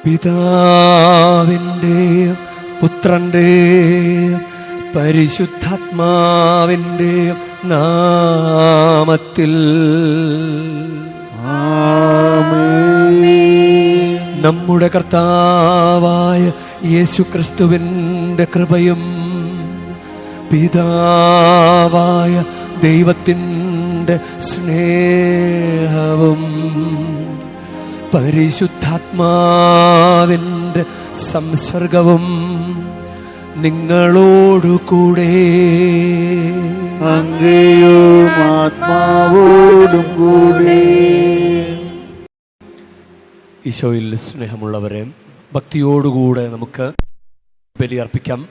പിതാവിൻ്റെയും പുത്രൻ്റെയും പരിശുദ്ധാത്മാവിൻ്റെയും നാമത്തിൽ നമ്മുടെ കർത്താവായ യേശുക്രിസ്തുവിൻ്റെ കൃപയും പിതാവായ ദൈവത്തിൻ്റെ സ്നേഹവും പരിശുദ്ധാത്മാവിൻ്റെ സംസർഗവും നിങ്ങളോടുകൂടെ അങ്ങയും ആത്മാവോടും കൂടെ. ഈശോയിൽ സ്നേഹമുള്ളവരെ, ഭക്തിയോടുകൂടെ നമുക്ക് ബലിയർപ്പിക്കാം.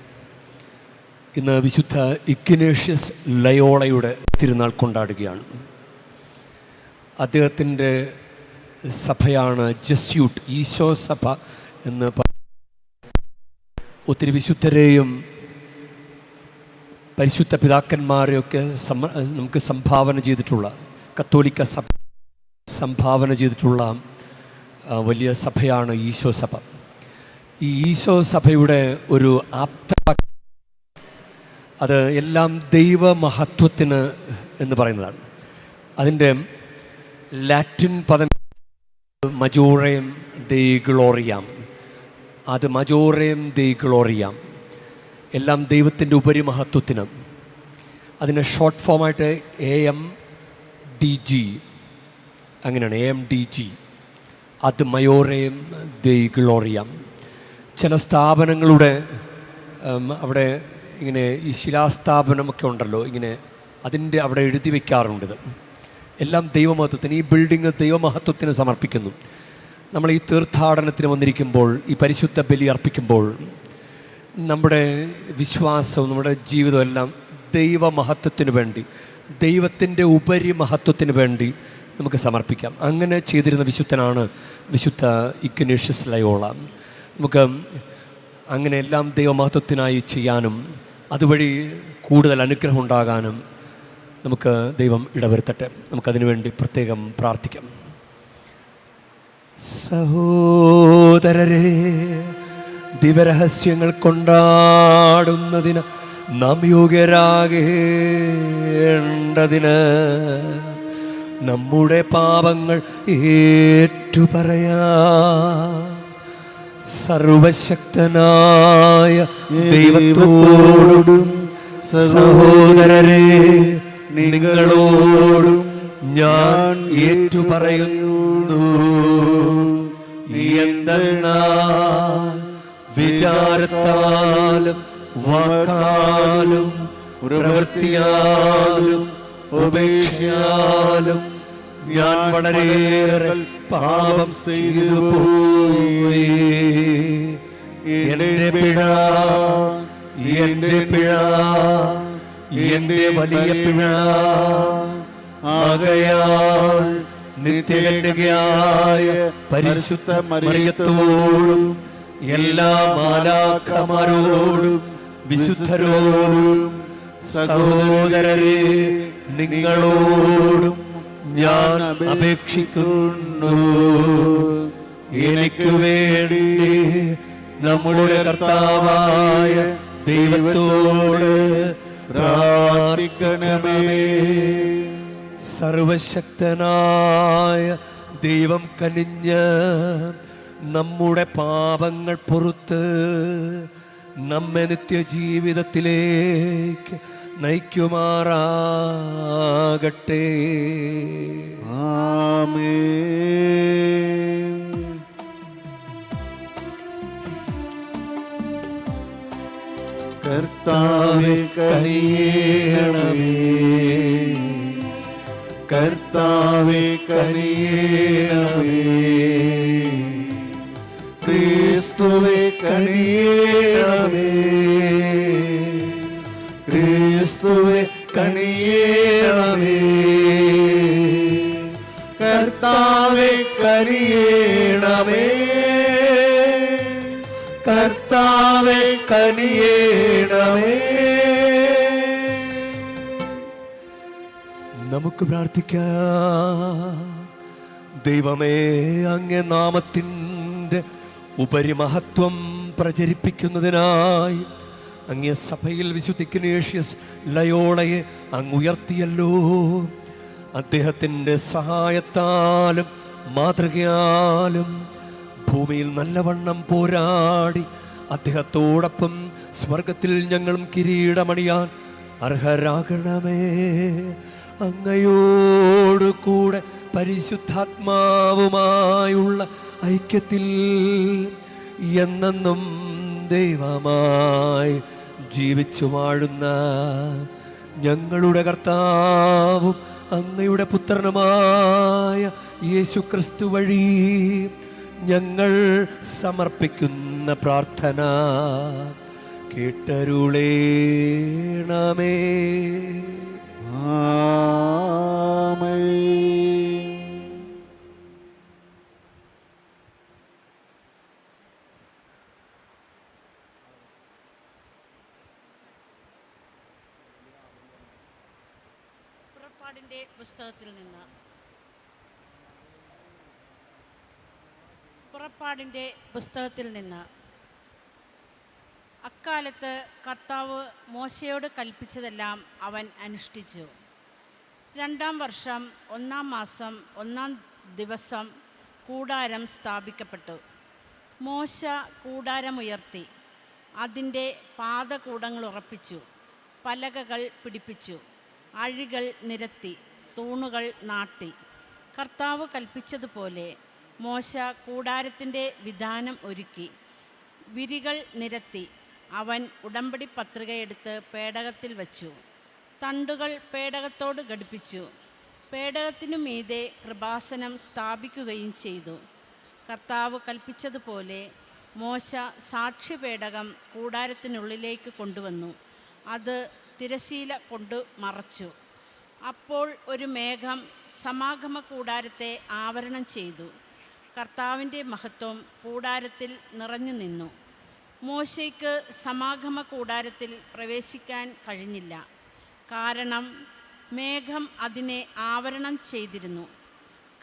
ഇന്ന് വിശുദ്ധ ഇഗ്നേഷ്യസ് ലയോളയുടെ തിരുനാൾ കൊണ്ടാടുകയാണ്. അദ്ദേഹത്തിൻ്റെ സഭയാണ് ജസ്യൂട്ട്, ഈശോ സഭ എന്ന് ഒത്തിരി വിശുദ്ധരെയും പരിശുദ്ധ പിതാക്കന്മാരെയൊക്കെ നമുക്ക് സംഭാവന ചെയ്തിട്ടുള്ള, കത്തോലിക്ക സഭ സംഭാവന ചെയ്തിട്ടുള്ള വലിയ സഭയാണ് ഈശോ സഭ. ഈ ഈശോ സഭയുടെ ഒരു അത് എല്ലാം ദൈവമഹത്വത്തിന് എന്ന് പറയുന്നതാണ്. അതിൻ്റെ ലാറ്റിൻ പദം മജോറേം ദേ ഗ്ലോറിയാം. അത് മജോറേം ദേ ഗ്ലോറിയാം, എല്ലാം ദൈവത്തിൻ്റെ ഉപരിമഹത്വത്തിന്. അതിന് ഷോർട്ട് ഫോമായിട്ട് AMDG, അങ്ങനെയാണ്, AMDG. അത് മയോറേം ദേ ഗ്ലോറിയാം. ചില സ്ഥാപനങ്ങളുടെ അവിടെ ഇങ്ങനെ ഈ ശിലാസ്ഥാപനമൊക്കെ ഉണ്ടല്ലോ, ഇങ്ങനെ അതിൻ്റെ അവിടെ എഴുതി വയ്ക്കാറുണ്ട്. എല്ലാം ദൈവമഹത്വത്തിന്, ഈ ബിൽഡിങ് ദൈവമഹത്വത്തിന് സമർപ്പിക്കുന്നു. നമ്മൾ ഈ തീർത്ഥാടനത്തിന് വന്നിരിക്കുമ്പോൾ, ഈ പരിശുദ്ധ ബലി അർപ്പിക്കുമ്പോൾ, നമ്മുടെ വിശ്വാസവും നമ്മുടെ ജീവിതവും എല്ലാം ദൈവമഹത്വത്തിന് വേണ്ടി, ദൈവത്തിൻ്റെ ഉപരിമഹത്വത്തിന് വേണ്ടി നമുക്ക് സമർപ്പിക്കാം. അങ്ങനെ ചെയ്തിരുന്ന വിശുദ്ധനാണ് വിശുദ്ധ ഇഗ്നേഷ്യസ് ലയോള. നമുക്ക് അങ്ങനെ എല്ലാം ദൈവമഹത്വത്തിനായി ചെയ്യാനും അതുവഴി കൂടുതൽ അനുഗ്രഹം ഉണ്ടാകാനും നമുക്ക് ദൈവം ഇടവരുത്തട്ടെ. നമുക്കതിനു വേണ്ടി പ്രത്യേകം പ്രാർത്ഥിക്കാം. സഹോദരരെ, ദിവരഹസ്യങ്ങൾ കൊണ്ടാടുന്നതിന് നാം യോഗ്യരാകേണ്ടതിന് നമ്മുടെ പാപങ്ങൾ ഏറ്റുപറയാം. സർവശക്തനായ ദൈവത്തോടും സഹോദരരെ നിങ്ങളോടും ഞാൻ ഏറ്റുപറയുന്നു. എന്തെന്നാൽ വിചാരത്താലും വാക്കാലും പ്രവൃത്തിയാലും ഉപേക്ഷയാലും ഞാൻ വളരെയേറെ പാപം ചെയ്തു പോയി. എന്റെ പിഴ, എന്റെ പിഴ, എന്റെ വലിയ പിഴ. ആകയാൽ നിത്യകന്യകയായ പരിശുദ്ധ മറിയത്തോടും എല്ലാ മാലാഖമാരോടും വിശുദ്ധരോടും സഹോദരരെ നിങ്ങളോടും ഞാൻ അപേക്ഷിക്കുന്നു. എനിക്ക് വേണ്ടി നമ്മുടെ കർത്താവായ ദൈവത്തോട് പ്രാർത്ഥിക്കണമേ. സർവശക്തനായ ദൈവം കനിഞ്ഞ് നമ്മുടെ പാപങ്ങൾ പൊറുത്ത് നമ്മെ നിത്യജീവിതത്തിലേക്ക് നയിക്കുമാറാകട്ടെ. ആമേൻ. കർത്താവേ കനിയണമേ, കർത്താവേ കനിയണമേ, ക്രിസ്തുവേ കനിയണമേ, ക്രിസ്തുവേ കനിയണമേ, കർത്താവേ കനിയണമേ, കർത്താവേ കനിയണമേ. നമുക്ക് പ്രാർത്ഥിക്കാം. ദൈവമേ, അങ്ങേ നാമത്തിൻ്റെ ഉപരിമഹത്വം പ്രചരിപ്പിക്കുന്നതിനായി അങ്ങേ സഭയിൽ വിശുദ്ധ ഇഗ്നേഷ്യസ് ലയോളയെ അങ്ങ് ഉയർത്തിയല്ലോ. അദ്ദേഹത്തിൻ്റെ സഹായത്താലും മാതൃകയാലും ഭൂമിയിൽ നല്ലവണ്ണം പോരാടി അദ്ദേഹത്തോടൊപ്പം സ്വർഗത്തിൽ ഞങ്ങളും കിരീടമണിയാൻ അർഹരാകണമേ. അങ്ങയോട് കൂടെ പരിശുദ്ധാത്മാവുമായുള്ള ഐക്യത്തിൽ എന്നെന്നും ദൈവമായി ജീവിച്ചു വാഴുന്ന ഞങ്ങളുടെ കർത്താവും അങ്ങയുടെ പുത്രനുമായ യേശുക്രിസ്തു വഴി ഞങ്ങൾ സമർപ്പിക്കുന്ന പ്രാർത്ഥന കേട്ടരുളേണമേ. ആമേൻ. പുറപ്പാടിൻ്റെ പുസ്തകത്തിൽ നിന്ന് അക്കാലത്ത് കർത്താവ് മോശയോട് കൽപ്പിച്ചതെല്ലാം അവൻ അനുഷ്ഠിച്ചു. 2-ാം വർഷം 1-ാം മാസം 1-ാം ദിവസം കൂടാരം സ്ഥാപിക്കപ്പെട്ടു. മോശ കൂടാരമുയർത്തി അതിൻ്റെ പാദകൂടങ്ങൾ ഉറപ്പിച്ചു, പലകകൾ പിടിപ്പിച്ചു, അഴികൾ നിരത്തി, തൂണുകൾ നാട്ടി. കർത്താവ് കൽപ്പിച്ചതുപോലെ മോശ കൂടാരത്തിൻ്റെ വിധാനം ഒരുക്കി, വിരികൾ നിരത്തി. അവൻ ഉടമ്പടി പത്രിക എടുത്ത് പേടകത്തിൽ വച്ചു, തണ്ടുകൾ പേടകത്തോട് ഘടിപ്പിച്ചു. പേടകത്തിനു മീതെ കൃപാസനം സ്ഥാപിക്കുകയും ചെയ്തു. കർത്താവ് കൽപ്പിച്ചതുപോലെ മോശ സാക്ഷ്യപേടകം കൂടാരത്തിനുള്ളിലേക്ക് കൊണ്ടുവന്നു. അത് തിരശീല കൊണ്ട് മറച്ചു. അപ്പോൾ ഒരു മേഘം സമാഗമ കൂടാരത്തെ ആവരണം ചെയ്തു. കർത്താവിൻ്റെ മഹത്വം കൂടാരത്തിൽ നിറഞ്ഞു നിന്നു. മോശയ്ക്ക് സമാഗമ കൂടാരത്തിൽ പ്രവേശിക്കാൻ കഴിഞ്ഞില്ല, കാരണം മേഘം അതിനെ ആവരണം ചെയ്തിരുന്നു.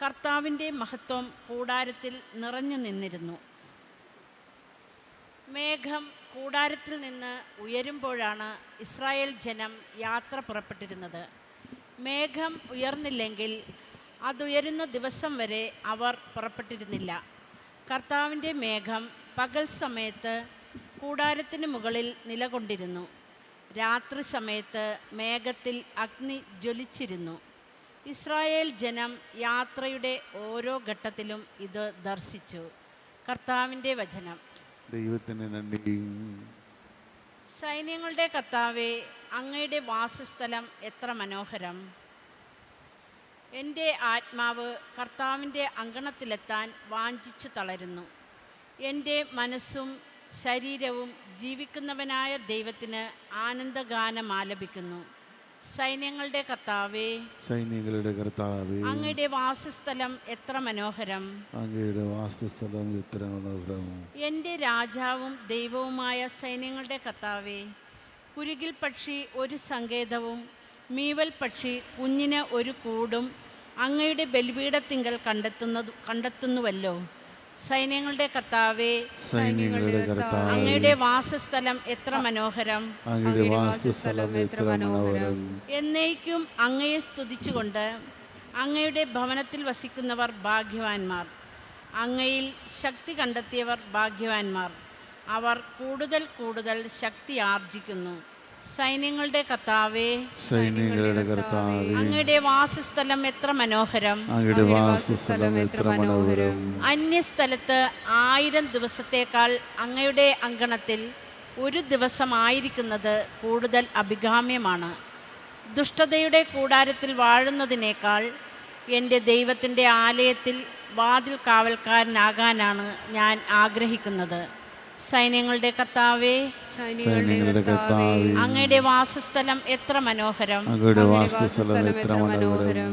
കർത്താവിൻ്റെ മഹത്വം കൂടാരത്തിൽ നിറഞ്ഞു നിന്നിരുന്നു. മേഘം കൂടാരത്തിൽ നിന്ന് ഉയരുമ്പോഴാണ് ഇസ്രായേൽ ജനം യാത്ര പുറപ്പെട്ടിരുന്നത്. മേഘം ഉയർന്നില്ലെങ്കിൽ അതുയരുന്ന ദിവസം വരെ അവർ പുറപ്പെട്ടിരുന്നില്ല. കർത്താവിൻ്റെ മേഘം പകൽ സമയത്ത് കൂടാരത്തിന് മുകളിൽ നിലകൊണ്ടിരുന്നു. രാത്രി സമയത്ത് മേഘത്തിൽ അഗ്നി ജ്വലിച്ചിരുന്നു. ഇസ്രായേൽ ജനം യാത്രയുടെ ഓരോ ഘട്ടത്തിലും ഇത് ദർശിച്ചു. കർത്താവിൻ്റെ വചനം. ദൈവത്തിന് നന്ദി. സൈന്യങ്ങളുടെ കർത്താവേ, അങ്ങയുടെ വാസസ്ഥലം എത്ര മനോഹരം! എൻ്റെ ആത്മാവ് കർത്താവിൻ്റെ അങ്കണത്തിലെത്താൻ വാഞ്ചിച്ചു തളരുന്നു. എൻ്റെ മനസ്സും ശരീരവും ജീവിക്കുന്നവനായ ദൈവത്തിന് ആനന്ദഗാനം ആലപിക്കുന്നു. സൈന്യങ്ങളുടെ കർത്താവേ, സൈന്യങ്ങളുടെ കർത്താവേ, അങ്ങയുടെ വാസസ്ഥലം എത്ര മനോഹരം! അങ്ങയുടെ വാസസ്ഥലം എത്ര മനോഹരം! എൻ്റെ രാജാവും ദൈവവുമായ സൈന്യങ്ങളുടെ കർത്താവേ, കുരുകിൽ പക്ഷി ഒരു സങ്കേതവും മീവൽ പക്ഷി കുഞ്ഞിന് ഒരു കൂടും അങ്ങയുടെ ബലിപീഠത്തിങ്കൽ കണ്ടെത്തുന്നുവല്ലോ. സൈന്യങ്ങളുടെ കർത്താവേ, സൈന്യങ്ങളുടെ കർത്താവേ, അങ്ങയുടെ വാസസ്ഥലം എത്ര മനോഹരം! അങ്ങയുടെ വാസസ്ഥലം എത്ര മനോഹരം! എന്നേക്കും അങ്ങയെ സ്തുതിച്ചുകൊണ്ട് അങ്ങയുടെ ഭവനത്തിൽ വസിക്കുന്നവർ ഭാഗ്യവാന്മാർ. അങ്ങയിൽ ശക്തി കണ്ടെത്തിയവർ ഭാഗ്യവാന്മാർ. അവർ കൂടുതൽ കൂടുതൽ ശക്തി ആർജിക്കുന്നു. സൈന്യങ്ങളുടെ കർത്താവേ, സൈന്യങ്ങളുടെ കർത്താവേ, അങ്ങയുടെ വാസസ്ഥലം എത്ര മനോഹരം! അങ്ങയുടെ വാസസ്ഥലം എത്ര മനോഹരം! അന്യസ്ഥലത്ത് 1000 ദിവസത്തേക്കാൾ അങ്ങയുടെ അങ്കണത്തിൽ ഒരു ദിവസമായിരിക്കുന്നത് കൂടുതൽ അഭികാമ്യമാണ്. ദുഷ്ടതയുടെ കൂടാരത്തിൽ വാഴുന്നതിനേക്കാൾ എൻ്റെ ദൈവത്തിൻ്റെ ആലയത്തിൽ വാതിൽ കാവൽക്കാരനാകാനാണ് ഞാൻ ആഗ്രഹിക്കുന്നത്. സൈന്യങ്ങളുടെ കർത്താവേ, സൈന്യങ്ങളുടെ കർത്താവേ, അങ്ങയുടെ വാസസ്ഥലം എത്ര മനോഹരം! അങ്ങയുടെ വാസസ്ഥലം എത്ര മനോഹരം!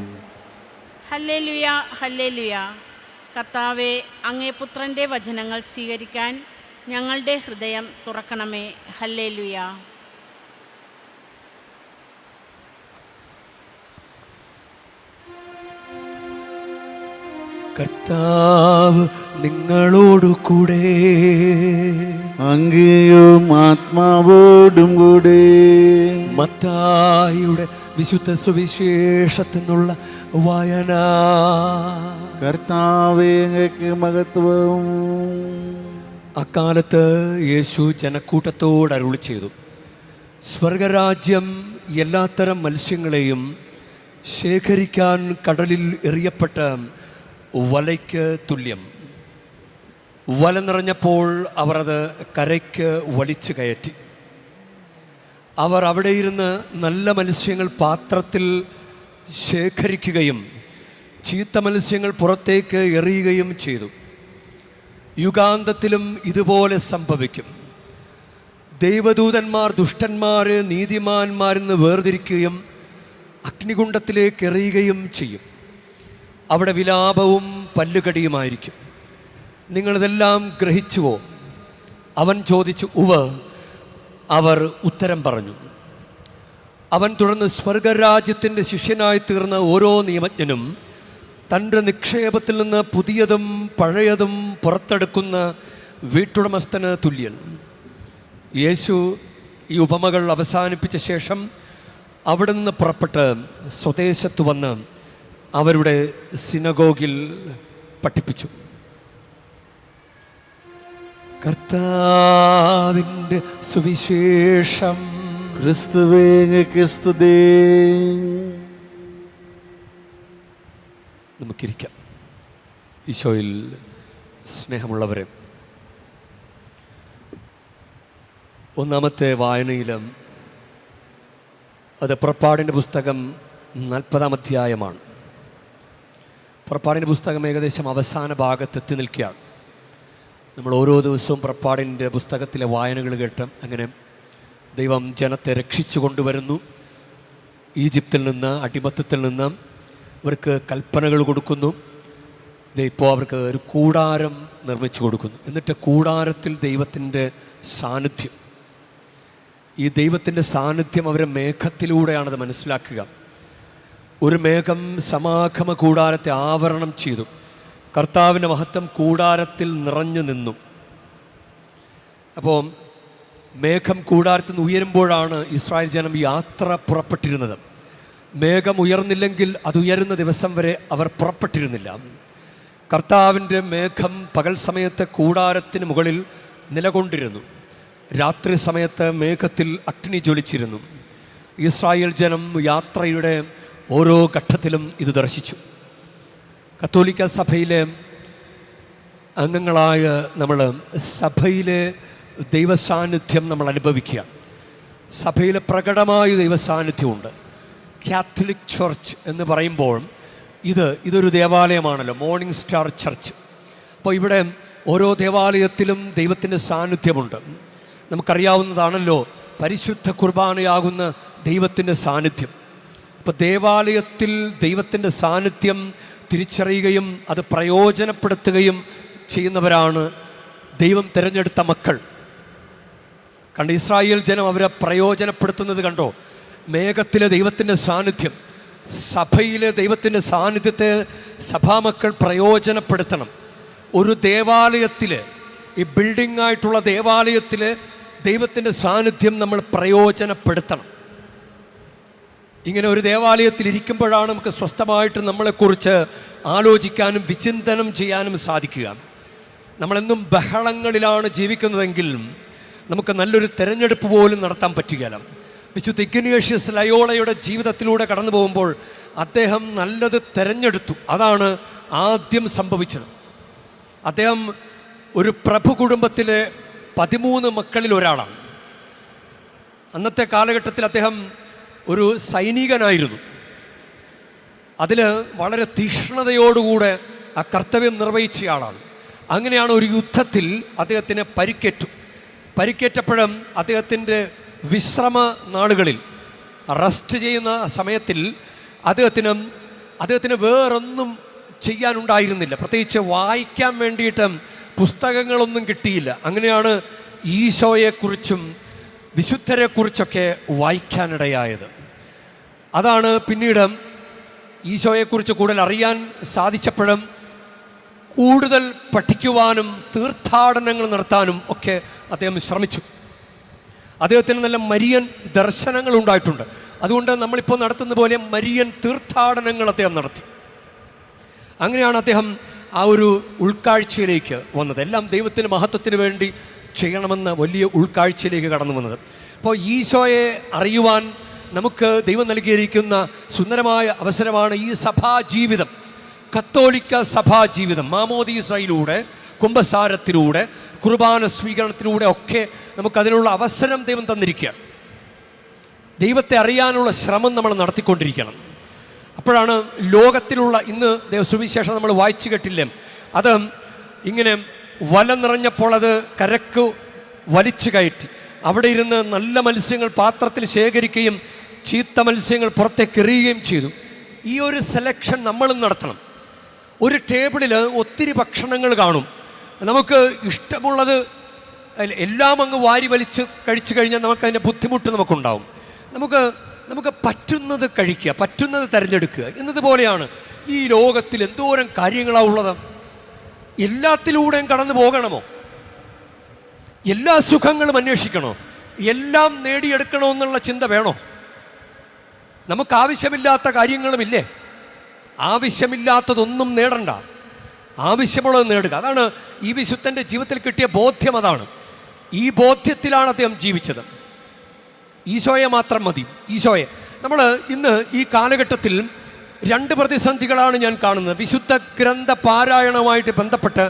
Hallelujah, hallelujah. കർത്താവേ, അങ്ങേ പുത്രൻ്റെ വചനങ്ങൾ സ്വീകരിക്കാൻ ഞങ്ങളുടെ ഹൃദയം തുറക്കണമേ. ഹല്ലേലൂയ. കർത്താവ് നിങ്ങളോടു കൂടെ. അങ്ങയും ആത്മാവോടും കൂടെ. മത്തായിയുടെ വിശുദ്ധ സുവിശേഷത്തിൽ നിന്നുള്ള വായന. കർത്താവേ, അങ്ങയ്ക്ക് മഹത്വം. അക്കാലത്ത് യേശു ജനക്കൂട്ടത്തോട് അരുളി ചെയ്തു, സ്വർഗരാജ്യം എല്ലാത്തരം മത്സ്യങ്ങളെയും ശേഖരിക്കാൻ കടലിൽ എറിയപ്പെട്ട വലയ്ക്ക് തുല്യം. വല നിറഞ്ഞപ്പോൾ അവർ അത് കരയ്ക്ക് വലിച്ചു കയറ്റി. അവർ അവിടെ ഇരുന്ന് നല്ല മത്സ്യങ്ങൾ പാത്രത്തിൽ ശേഖരിക്കുകയും ചീത്ത മത്സ്യങ്ങൾ പുറത്തേക്ക് എറിയുകയും ചെയ്തു. യുഗാന്തത്തിലും ഇതുപോലെ സംഭവിക്കും. ദൈവദൂതന്മാർ ദുഷ്ടന്മാരെ നീതിമാന്മാരിൽ നിന്ന് വേർതിരിക്കുകയും അഗ്നികുണ്ഡത്തിലേക്ക് എറിയുകയും ചെയ്യും. അവിടെ വിലാപവും പല്ലുകടിയുമായിരിക്കും. നിങ്ങളിതെല്ലാം ഗ്രഹിച്ചുവോ? അവൻ ചോദിച്ചു, ഉവ്വ്. അവർ ഉത്തരം പറഞ്ഞു. അവൻ തുടർന്ന്, സ്വർഗരാജ്യത്തിൻ്റെ ശിഷ്യനായി തീർന്ന ഓരോ നിയമജ്ഞനും തൻ്റെ നിക്ഷേപത്തിൽ നിന്ന് പുതിയതും പഴയതും പുറത്തെടുക്കുന്ന വീട്ടുടമസ്ഥന് തുല്യൻ. യേശു ഈ ഉപമകൾ അവസാനിപ്പിച്ച ശേഷം അവിടെ നിന്ന് പുറപ്പെട്ട് സ്വദേശത്ത് വന്ന് അവരുടെ സിനഗോഗിൽ പഠിപ്പിച്ചു. കർത്താവിൻ്റെ സുവിശേഷം. ക്രിസ്തുവേ, അങ്ങയ്ക്ക് സ്തുതി. നമുക്കിരിക്കാം. ഈശോയിൽ സ്നേഹമുള്ളവരെ, ഒന്നാമത്തെ വായനയിൽ അത് പുറപ്പാടിൻ്റെ പുസ്തകം 40-ാം അധ്യായമാണ്. പുറപ്പാടിൻ്റെ പുസ്തകം ഏകദേശം അവസാന ഭാഗത്തെത്തി നിൽക്കുകയാണ്. നമ്മൾ ഓരോ ദിവസവും പുറപ്പാടിൻ്റെ പുസ്തകത്തിലെ വായനകൾ കേട്ട് അങ്ങനെ ദൈവം ജനത്തെ രക്ഷിച്ചു കൊണ്ടുവരുന്നു. ഈജിപ്തിൽ നിന്ന്, അടിമത്തത്തിൽ നിന്ന് അവർക്ക് കൽപ്പനകൾ കൊടുക്കുന്നു. ഇപ്പോൾ അവർക്ക് ഒരു കൂടാരം നിർമ്മിച്ചു കൊടുക്കുന്നു. എന്നിട്ട് കൂടാരത്തിൽ ദൈവത്തിൻ്റെ സാന്നിധ്യം, ഈ ദൈവത്തിൻ്റെ സാന്നിധ്യം അവരെ മേഘത്തിലൂടെയാണത് മനസ്സിലാക്കുക. ഒരു മേഘം സമാഗമ കൂടാരത്തെ ആവരണം ചെയ്തു. കർത്താവിൻ്റെ മഹത്വം കൂടാരത്തിൽ നിറഞ്ഞു നിന്നു. അപ്പോൾ മേഘം കൂടാരത്തിൽ നിന്ന് ഉയരുമ്പോഴാണ് ഇസ്രായേൽ ജനം യാത്ര പുറപ്പെട്ടിരുന്നത്. മേഘം ഉയർന്നില്ലെങ്കിൽ അത് ഉയരുന്ന ദിവസം വരെ അവർ പുറപ്പെട്ടിരുന്നില്ല. കർത്താവിൻ്റെ മേഘം പകൽ സമയത്ത് കൂടാരത്തിന് മുകളിൽ നിലകൊണ്ടിരുന്നു. രാത്രി സമയത്ത് മേഘത്തിൽ അഗ്നി ജ്വലിച്ചിരുന്നു. ഇസ്രായേൽ ജനം യാത്രയുടെ ഓരോ ഘട്ടത്തിലും ഇത് ദർശിച്ചു. കത്തോലിക്ക സഭയിലെ അംഗങ്ങളായ നമ്മൾ സഭയിലെ ദൈവസാന്നിധ്യം നമ്മൾ അനുഭവിക്കുക. സഭയിലെ പ്രകടമായ ദൈവസാന്നിധ്യമുണ്ട്. കാത്തലിക് ചർച്ച് എന്ന് പറയുമ്പോൾ ഇതൊരു ദേവാലയമാണല്ലോ, മോർണിംഗ് സ്റ്റാർ ചർച്ച്. അപ്പോൾ ഇവിടെ ഓരോ ദേവാലയത്തിലും ദൈവത്തിൻ്റെ സാന്നിധ്യമുണ്ട്. നമുക്കറിയാവുന്നതാണല്ലോ പരിശുദ്ധ കുർബാനയാകുന്ന ദൈവത്തിൻ്റെ സാന്നിധ്യം. അപ്പോൾ ദേവാലയത്തിൽ ദൈവത്തിൻ്റെ സാന്നിധ്യം തിരിച്ചറിയുകയും അത് പ്രയോജനപ്പെടുത്തുകയും ചെയ്യുന്നവരാണ് ദൈവം തിരഞ്ഞെടുത്ത മക്കൾ. കണ്ട് ഇസ്രായേൽ ജനം അവരെ പ്രയോജനപ്പെടുത്തുന്നത് കണ്ടോ? മേഘത്തിലെ ദൈവത്തിൻ്റെ സാന്നിധ്യം, സഭയിലെ ദൈവത്തിൻ്റെ സാന്നിധ്യത്തെ സഭാമക്കൾ പ്രയോജനപ്പെടുത്തണം. ഒരു ദേവാലയത്തിൽ, ഈ ബിൽഡിംഗ് ആയിട്ടുള്ള ദേവാലയത്തിൽ ദൈവത്തിൻ്റെ സാന്നിധ്യം നമ്മൾ പ്രയോജനപ്പെടുത്തണം. ഇങ്ങനെ ഒരു ദേവാലയത്തിൽ ഇരിക്കുമ്പോഴാണ് നമുക്ക് സ്വസ്ഥമായിട്ട് നമ്മളെക്കുറിച്ച് ആലോചിക്കാനും വിചിന്തനം ചെയ്യാനും സാധിക്കുക. നമ്മളെന്നും ബഹളങ്ങളിലാണ് ജീവിക്കുന്നതെങ്കിൽ നമുക്ക് നല്ലൊരു തിരഞ്ഞെടുപ്പ് പോലും നടത്താൻ പറ്റുകയില്ല. വിശുദ്ധ ഇഗ്നേഷ്യസ് ലയോളയുടെ ജീവിതത്തിലൂടെ കടന്നു പോകുമ്പോൾ അദ്ദേഹം നല്ലത് തിരഞ്ഞെടുത്തു. അതാണ് ആദ്യം സംഭവിച്ചത്. അദ്ദേഹം ഒരു പ്രഭു കുടുംബത്തിലെ 13 മക്കളിൽ ഒരാളാണ്. അന്നത്തെ കാലഘട്ടത്തിൽ അദ്ദേഹം ഒരു സൈനികനായിരുന്നു. അതിൽ വളരെ തീക്ഷ്ണതയോടുകൂടെ ആ കർത്തവ്യം നിർവഹിച്ചയാളാണ്. അങ്ങനെയാണ് ഒരു യുദ്ധത്തിൽ അദ്ദേഹത്തിന് പരിക്കേറ്റപ്പോഴും അദ്ദേഹത്തിൻ്റെ വിശ്രമ നാളുകളിൽ, റെസ്റ്റ് ചെയ്യുന്ന സമയത്തിൽ അദ്ദേഹത്തിന് വേറൊന്നും ചെയ്യാനുണ്ടായിരുന്നില്ല. പ്രത്യേകിച്ച് വായിക്കാൻ വേണ്ടിയിട്ട് പുസ്തകങ്ങളൊന്നും കിട്ടിയില്ല. അങ്ങനെയാണ് ഈശോയെക്കുറിച്ചും വിശുദ്ധരെക്കുറിച്ചൊക്കെ വായിക്കാനിടയായത്. അതാണ് പിന്നീട് ഈശോയെക്കുറിച്ച് കൂടുതൽ അറിയാൻ സാധിച്ചപ്പോഴും കൂടുതൽ പഠിക്കുവാനും തീർത്ഥാടനങ്ങൾ നടത്താനും ഒക്കെ അദ്ദേഹം ശ്രമിച്ചു. അദ്ദേഹത്തിന് നല്ല മരിയൻ ദർശനങ്ങൾ ഉണ്ടായിട്ടുണ്ട്. അതുകൊണ്ട് നമ്മളിപ്പോൾ നടത്തുന്ന പോലെ മരിയൻ തീർത്ഥാടനങ്ങൾ അദ്ദേഹം നടത്തി. അങ്ങനെയാണ് അദ്ദേഹം ആ ഒരു ഉൾക്കാഴ്ചയിലേക്ക് വന്നത്. എല്ലാം ദൈവത്തിന് മഹത്വത്തിന് വേണ്ടി ചെയ്യണമെന്ന വലിയ ഉൾക്കാഴ്ചയിലേക്ക് കടന്നു വന്നത്. അപ്പോൾ ഈശോയെ അറിയുവാൻ നമുക്ക് ദൈവം നൽകിയിരിക്കുന്ന സുന്ദരമായ അവസരമാണ് ഈ സഭാജീവിതം, കത്തോലിക്ക സഭാജീവിതം. മാമോദീസയിലൂടെ, കുംഭസാരത്തിലൂടെ, കുർബാന സ്വീകരണത്തിലൂടെ ഒക്കെ നമുക്കതിനുള്ള അവസരം ദൈവം തന്നിരിക്കുക. ദൈവത്തെ അറിയാനുള്ള ശ്രമം നമ്മൾ നടത്തിക്കൊണ്ടിരിക്കണം. അപ്പോഴാണ് ലോകത്തിലുള്ള ഇന്ന് സുവിശേഷം നമ്മൾ വായിച്ചു കേട്ടില്ലേ, അത് ഇങ്ങനെ വല നിറഞ്ഞപ്പോൾ അത് കരക്ക് വലിച്ചു കയറ്റി അവിടെ ഇരുന്ന് നല്ല മത്സ്യങ്ങൾ പാത്രത്തിൽ ശേഖരിക്കുകയും ചീത്ത മത്സ്യങ്ങൾ പുറത്തേക്ക് എറിയുകയും ചെയ്തു. ഈ ഒരു സെലക്ഷൻ നമ്മളും നടത്തണം. ഒരു ടേബിളിൽ ഒത്തിരി ഭക്ഷണങ്ങൾ കാണും. നമുക്ക് ഇഷ്ടമുള്ളത് എല്ലാം അങ്ങ് വാരി വലിച്ച് കഴിച്ചു കഴിഞ്ഞാൽ നമുക്കതിൻ്റെ ബുദ്ധിമുട്ട് നമുക്കുണ്ടാവും. നമുക്ക് പറ്റുന്നത് കഴിക്കുക, പറ്റുന്നത് തിരഞ്ഞെടുക്കുക എന്നതുപോലെയാണ് ഈ ലോകത്തിൽ എന്തോരം കാര്യങ്ങളാണ് ഉള്ളത്. എല്ലാത്തിലൂടെയും കടന്നു പോകണമോ? എല്ലാ സുഖങ്ങളും അന്വേഷിക്കണോ? എല്ലാം നേടിയെടുക്കണമെന്നുള്ള ചിന്ത വേണോ? നമുക്ക് ആവശ്യമില്ലാത്ത കാര്യങ്ങളുമില്ലേ? ആവശ്യമില്ലാത്തതൊന്നും നേടണ്ട, ആവശ്യമുള്ളത് നേടുക. അതാണ് ഈ വിശുദ്ധൻ്റെ ജീവിതത്തിൽ കിട്ടിയ ബോധ്യം. അതാണ്, ഈ ബോധ്യത്തിലാണ് അദ്ദേഹം ജീവിച്ചത്. ഈശോയെ മാത്രം മതി, ഈശോയെ. നമ്മൾ ഇന്ന് ഈ കാലഘട്ടത്തിൽ രണ്ട് പ്രതിസന്ധികളാണ് ഞാൻ കാണുന്നത്. വിശുദ്ധ ഗ്രന്ഥ പാരായണവുമായിട്ട് ബന്ധപ്പെട്ട്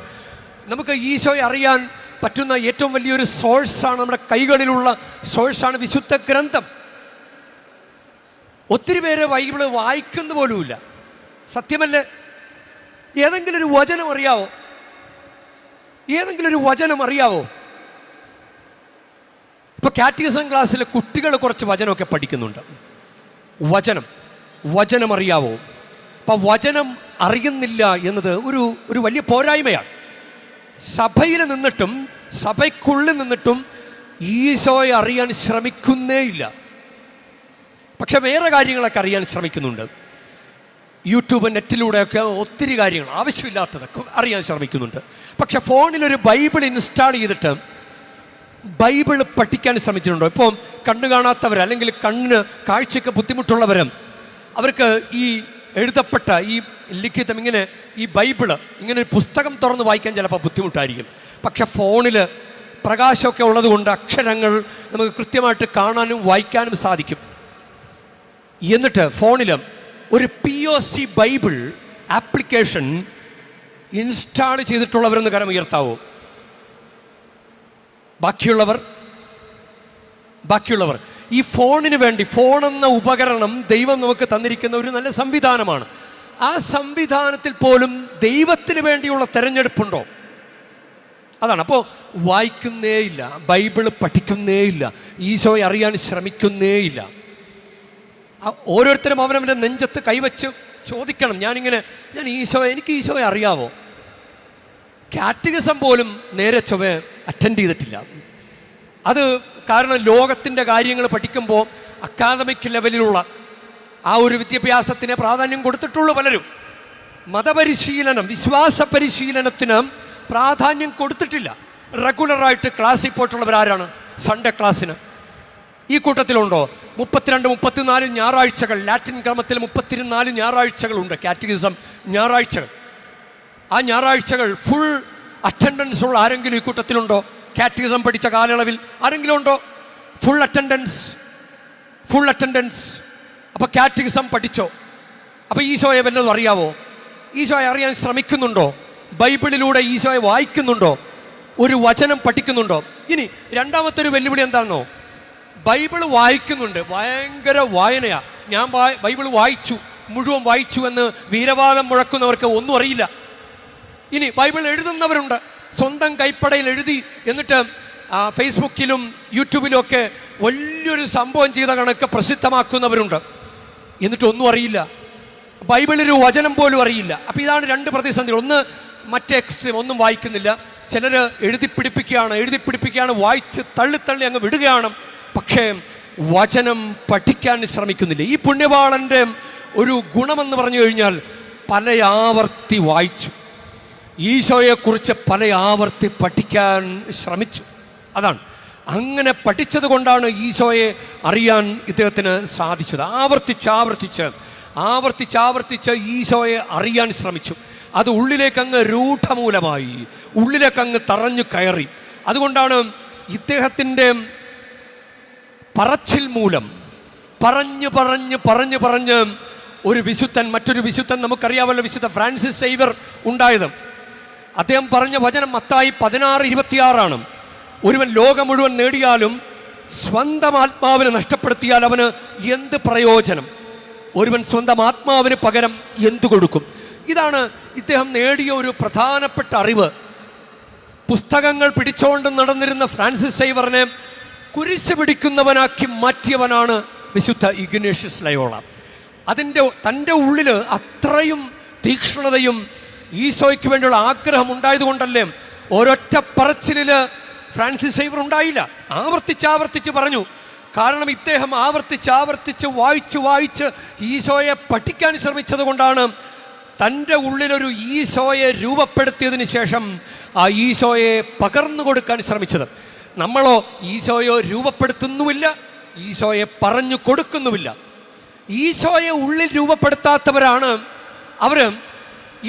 നമുക്ക് ഈശോയെ അറിയാൻ പറ്റുന്ന ഏറ്റവും വലിയൊരു സോഴ്സാണ്, നമ്മുടെ കൈകളിലുള്ള സോഴ്സാണ് വിശുദ്ധ ഗ്രന്ഥം. ഒത്തിരി പേര് ബൈബിള് വായിക്കുന്ന പോലുമില്ല. സത്യമല്ലേ? ഏതെങ്കിലും ഒരു വചനം അറിയാവോ? ഏതെങ്കിലും ഒരു വചനം അറിയാവോ? ഇപ്പോൾ കാറ്റഗിസം ക്ലാസ്സിലെ കുട്ടികൾ കുറച്ച് വചനമൊക്കെ പഠിക്കുന്നുണ്ട്. വചനം അറിയാവോ? അപ്പം വചനം അറിയുന്നില്ല എന്നത് ഒരു വലിയ പോരായ്മയാണ്. സഭയിൽ നിന്നിട്ടും സഭയ്ക്കുള്ളിൽ നിന്നിട്ടും ഈശോയെ അറിയാൻ ശ്രമിക്കുന്നേയില്ല. പക്ഷെ വേറെ കാര്യങ്ങളൊക്കെ അറിയാൻ ശ്രമിക്കുന്നുണ്ട്. യൂട്യൂബ്, നെറ്റിലൂടെയൊക്കെ ഒത്തിരി കാര്യങ്ങൾ ആവശ്യമില്ലാത്തതൊക്കെ അറിയാൻ ശ്രമിക്കുന്നുണ്ട്. പക്ഷെ ഫോണിലൊരു ബൈബിൾ ഇൻസ്റ്റാൾ ചെയ്തിട്ട് ബൈബിൾ പഠിക്കാൻ ശ്രമിച്ചിട്ടുണ്ടോ? ഇപ്പോൾ കണ്ണ് കാണാത്തവർ, അല്ലെങ്കിൽ കണ്ണിന് കാഴ്ചയ്ക്ക് ബുദ്ധിമുട്ടുള്ളവർ, അവർക്ക് ഈ എഴുതപ്പെട്ട ഈ ലിഖിതം, ഇങ്ങനെ ഈ ബൈബിള്, ഇങ്ങനെ ഒരു പുസ്തകം തുറന്ന് വായിക്കാൻ ചിലപ്പോൾ ബുദ്ധിമുട്ടായിരിക്കും. പക്ഷെ ഫോണിൽ പ്രകാശമൊക്കെ ഉള്ളതുകൊണ്ട് അക്ഷരങ്ങൾ നമുക്ക് കൃത്യമായിട്ട് കാണാനും വായിക്കാനും സാധിക്കും. എന്നിട്ട് ഫോണിൽ ഒരു POC ബൈബിൾ ആപ്ലിക്കേഷൻ ഇൻസ്റ്റാൾ ചെയ്തിട്ടുള്ളവരെന്ന് കരം ഉയർത്താവോ? ബാക്കിയുള്ളവർ ഈ ഫോണിന് വേണ്ടി, ഫോണെന്ന ഉപകരണം ദൈവം നമുക്ക് തന്നിരിക്കുന്ന ഒരു നല്ല സംവിധാനമാണ്. ആ സംവിധാനത്തിൽ പോലും ദൈവത്തിന് വേണ്ടിയുള്ള തെരഞ്ഞെടുപ്പുണ്ടോ? അതാണ്. അപ്പോൾ വായിക്കുന്നേയില്ല, ബൈബിള് പഠിക്കുന്നേയില്ല, ഈശോയെ അറിയാൻ ശ്രമിക്കുന്നേയില്ല. ഓരോരുത്തരും അവനവൻ്റെ നെഞ്ചത്ത് കൈവച്ച് ചോദിക്കണം, എനിക്ക് ഈശോയെ അറിയാവോ? കാറ്റഗിസം പോലും നേരെ ചൊവ്വേ അറ്റൻഡ് ചെയ്തിട്ടില്ല. അത് കാരണം ലോകത്തിൻ്റെ കാര്യങ്ങൾ പഠിക്കുമ്പോൾ അക്കാദമിക് ലെവലിലുള്ള ആ ഒരു വിദ്യാഭ്യാസത്തിന് പ്രാധാന്യം കൊടുത്തിട്ടുള്ള പലരും മതപരിശീലനം, വിശ്വാസ പരിശീലനത്തിന് പ്രാധാന്യം കൊടുത്തിട്ടില്ല. റെഗുലറായിട്ട് ക്ലാസ്സിൽ പോയിട്ടുള്ളവരാരാണ്? സൺഡേ ക്ലാസ്സിന് ഈ കൂട്ടത്തിലുണ്ടോ? 32-34 ഞായറാഴ്ചകൾ, ലാറ്റിൻ ക്രമത്തിൽ 34 ഞായറാഴ്ചകളുണ്ട് കാറ്റഗിസം ഞായറാഴ്ചകൾ. ആ ഞായറാഴ്ചകൾ ഫുൾ അറ്റൻഡൻസ് ഉള്ള ആരെങ്കിലും ഈ കൂട്ടത്തിലുണ്ടോ? കാറ്റഗിസം പഠിച്ച കാലയളവിൽ ആരെങ്കിലും ഉണ്ടോ? Full attendance. അപ്പോൾ കാറ്റഗിസം പഠിച്ചോ? അപ്പോൾ ഈശോയെ വല്ലതും അറിയാവോ? ഈശോയെ അറിയാൻ ശ്രമിക്കുന്നുണ്ടോ? ബൈബിളിലൂടെ ഈശോയെ വായിക്കുന്നുണ്ടോ? ഒരു വചനം പഠിക്കുന്നുണ്ടോ? ഇനി രണ്ടാമത്തെ ഒരു വെല്ലുവിളി എന്താണെന്നോ? ബൈബിൾ വായിക്കുന്നുണ്ട്, ഭയങ്കര വായനയാണ്. ഞാൻ ബൈബിൾ മുഴുവൻ വായിച്ചു എന്ന് വീരവാദം മുഴക്കുന്നവർക്ക് ഒന്നും അറിയില്ല. ഇനി ബൈബിൾ എഴുതുന്നവരുണ്ട്, സ്വന്തം കൈപ്പടയിൽ എഴുതി എന്നിട്ട് ഫേസ്ബുക്കിലും യൂട്യൂബിലും ഒക്കെ വലിയൊരു സംഭവം ചെയ്ത കണക്ക് പ്രസിദ്ധമാക്കുന്നവരുണ്ട്. എന്നിട്ടൊന്നും അറിയില്ല, ബൈബിളൊരു വചനം പോലും അറിയില്ല. അപ്പോൾ ഇതാണ് രണ്ട് പ്രതിസന്ധികൾ. ഒന്ന്, മറ്റേ എക്സ്ട്രീം, ഒന്നും വായിക്കുന്നില്ല. ചിലർ എഴുതിപ്പിടിപ്പിക്കുകയാണ്, വായിച്ച് തള്ളി അങ്ങ് വിടുകയാണ്. പക്ഷേ വചനം പഠിക്കാൻ ശ്രമിക്കുന്നില്ല. ഈ പുണ്യവാളൻ്റെ ഒരു ഗുണമെന്ന് പറഞ്ഞു കഴിഞ്ഞാൽ പല ആവർത്തി വായിച്ചു. ഈശോയെക്കുറിച്ച് പല ആവർത്തി പഠിക്കാൻ ശ്രമിച്ചു. അതാണ്, അങ്ങനെ പഠിച്ചത് കൊണ്ടാണ് ഈശോയെ അറിയാൻ ഇദ്ദേഹത്തിന് സാധിച്ചത്. ആവർത്തിച്ച് ഈശോയെ അറിയാൻ ശ്രമിച്ചു. അത് ഉള്ളിലേക്കങ്ങ് രൂഢമൂലമായി, ഉള്ളിലേക്കങ്ങ് തറഞ്ഞു കയറി. അതുകൊണ്ടാണ് ഇദ്ദേഹത്തിൻ്റെ പറച്ചിൽ മൂലം പറഞ്ഞ് ഒരു വിശുദ്ധൻ, മറ്റൊരു വിശുദ്ധൻ, നമുക്കറിയാമല്ലോ വിശുദ്ധ ഫ്രാൻസിസ് സേവ്യർ ഉണ്ടായത്. അദ്ദേഹം പറഞ്ഞ വചനം മത്തായി 16:26 ഒരുവൻ ലോകം മുഴുവൻ നേടിയാലും സ്വന്തം ആത്മാവിനെ നഷ്ടപ്പെടുത്തിയാൽ അവന് എന്ത് പ്രയോജനം? ഒരുവൻ സ്വന്തം ആത്മാവിന് പകരം എന്തു കൊടുക്കും? ഇതാണ് ഇദ്ദേഹം നേടിയ ഒരു പ്രധാനപ്പെട്ട അറിവ്. പുസ്തകങ്ങൾ പിടിച്ചുകൊണ്ട് നടന്നിരുന്ന ഫ്രാൻസിസ് സേവ്യറിനെ കുരിശ് പിടിക്കുന്നവനാക്കി മാറ്റിയവനാണ് വിശുദ്ധ ഇഗ്നേഷ്യസ് ലയോള. തൻ്റെ ഉള്ളിൽ അത്രയും തീക്ഷ്ണതയും ഈശോയ്ക്ക് വേണ്ടിയുള്ള ആഗ്രഹം ഉണ്ടായതുകൊണ്ടല്ലേ ഒരൊറ്റ പറച്ചിലിൽ ഫ്രാൻസിസ് സേവ്യർ ഉണ്ടായില്ല. ആവർത്തിച്ച് പറഞ്ഞു. കാരണം ഇദ്ദേഹം ആവർത്തിച്ച് വായിച്ച് ഈശോയെ പഠിക്കാൻ ശ്രമിച്ചത് കൊണ്ടാണ് തൻ്റെ ഉള്ളിലൊരു ഈശോയെ രൂപപ്പെടുത്തിയതിന് ശേഷം ആ ഈശോയെ പകർന്നു കൊടുക്കാൻ ശ്രമിച്ചത്. നമ്മളോ ഈശോയെ രൂപപ്പെടുത്തുന്നുമില്ല, ഈശോയെ പറഞ്ഞു കൊടുക്കുന്നുമില്ല. ഈശോയെ ഉള്ളിൽ രൂപപ്പെടുത്താത്തവരാണ് അവർ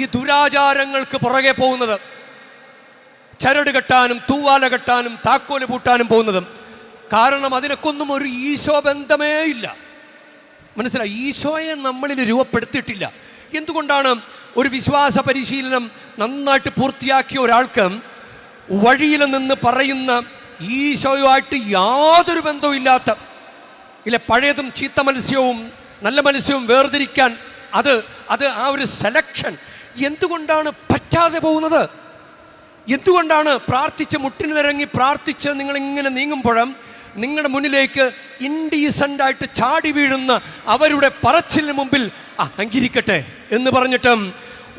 ഈ ദുരാചാരങ്ങൾക്ക് പുറകെ പോകുന്നത്, ചരട് കെട്ടാനും തൂവാല കെട്ടാനും താക്കോല് പൂട്ടാനും പോകുന്നതും. കാരണം അതിനൊക്കൊന്നും ഒരു ഈശോ ബന്ധമേ ഇല്ല. മനസ്സിലായി? ഈശോയെ നമ്മളിൽ രൂപപ്പെടുത്തിയിട്ടില്ല. എന്തുകൊണ്ടാണ് ഒരു വിശ്വാസ പരിശീലനം നന്നായിട്ട് പൂർത്തിയാക്കിയ ഒരാൾക്ക് വഴിയിൽ നിന്ന് പറയുന്ന ഈശോയുമായിട്ട് യാതൊരു ബന്ധവും ഇല്ലാത്ത, ഇല്ല, പഴയതും ചീത്ത മത്സ്യവും നല്ല മത്സ്യവും വേർതിരിക്കാൻ അത് ആ ഒരു സെലക്ഷൻ എന്തുകൊണ്ടാണ് പറ്റാതെ പോകുന്നത്? എന്തുകൊണ്ടാണ് പ്രാർത്ഥിച്ച് മുട്ടിന് നിരങ്ങി പ്രാർത്ഥിച്ച് നിങ്ങളിങ്ങനെ നീങ്ങുമ്പോഴും നിങ്ങളുടെ മുന്നിലേക്ക് ഇൻഡീസൻ്റായിട്ട് ചാടി വീഴുന്ന അവരുടെ പറച്ചിലിന് മുമ്പിൽ അംഗീകരിക്കട്ടെ എന്ന് പറഞ്ഞിട്ടും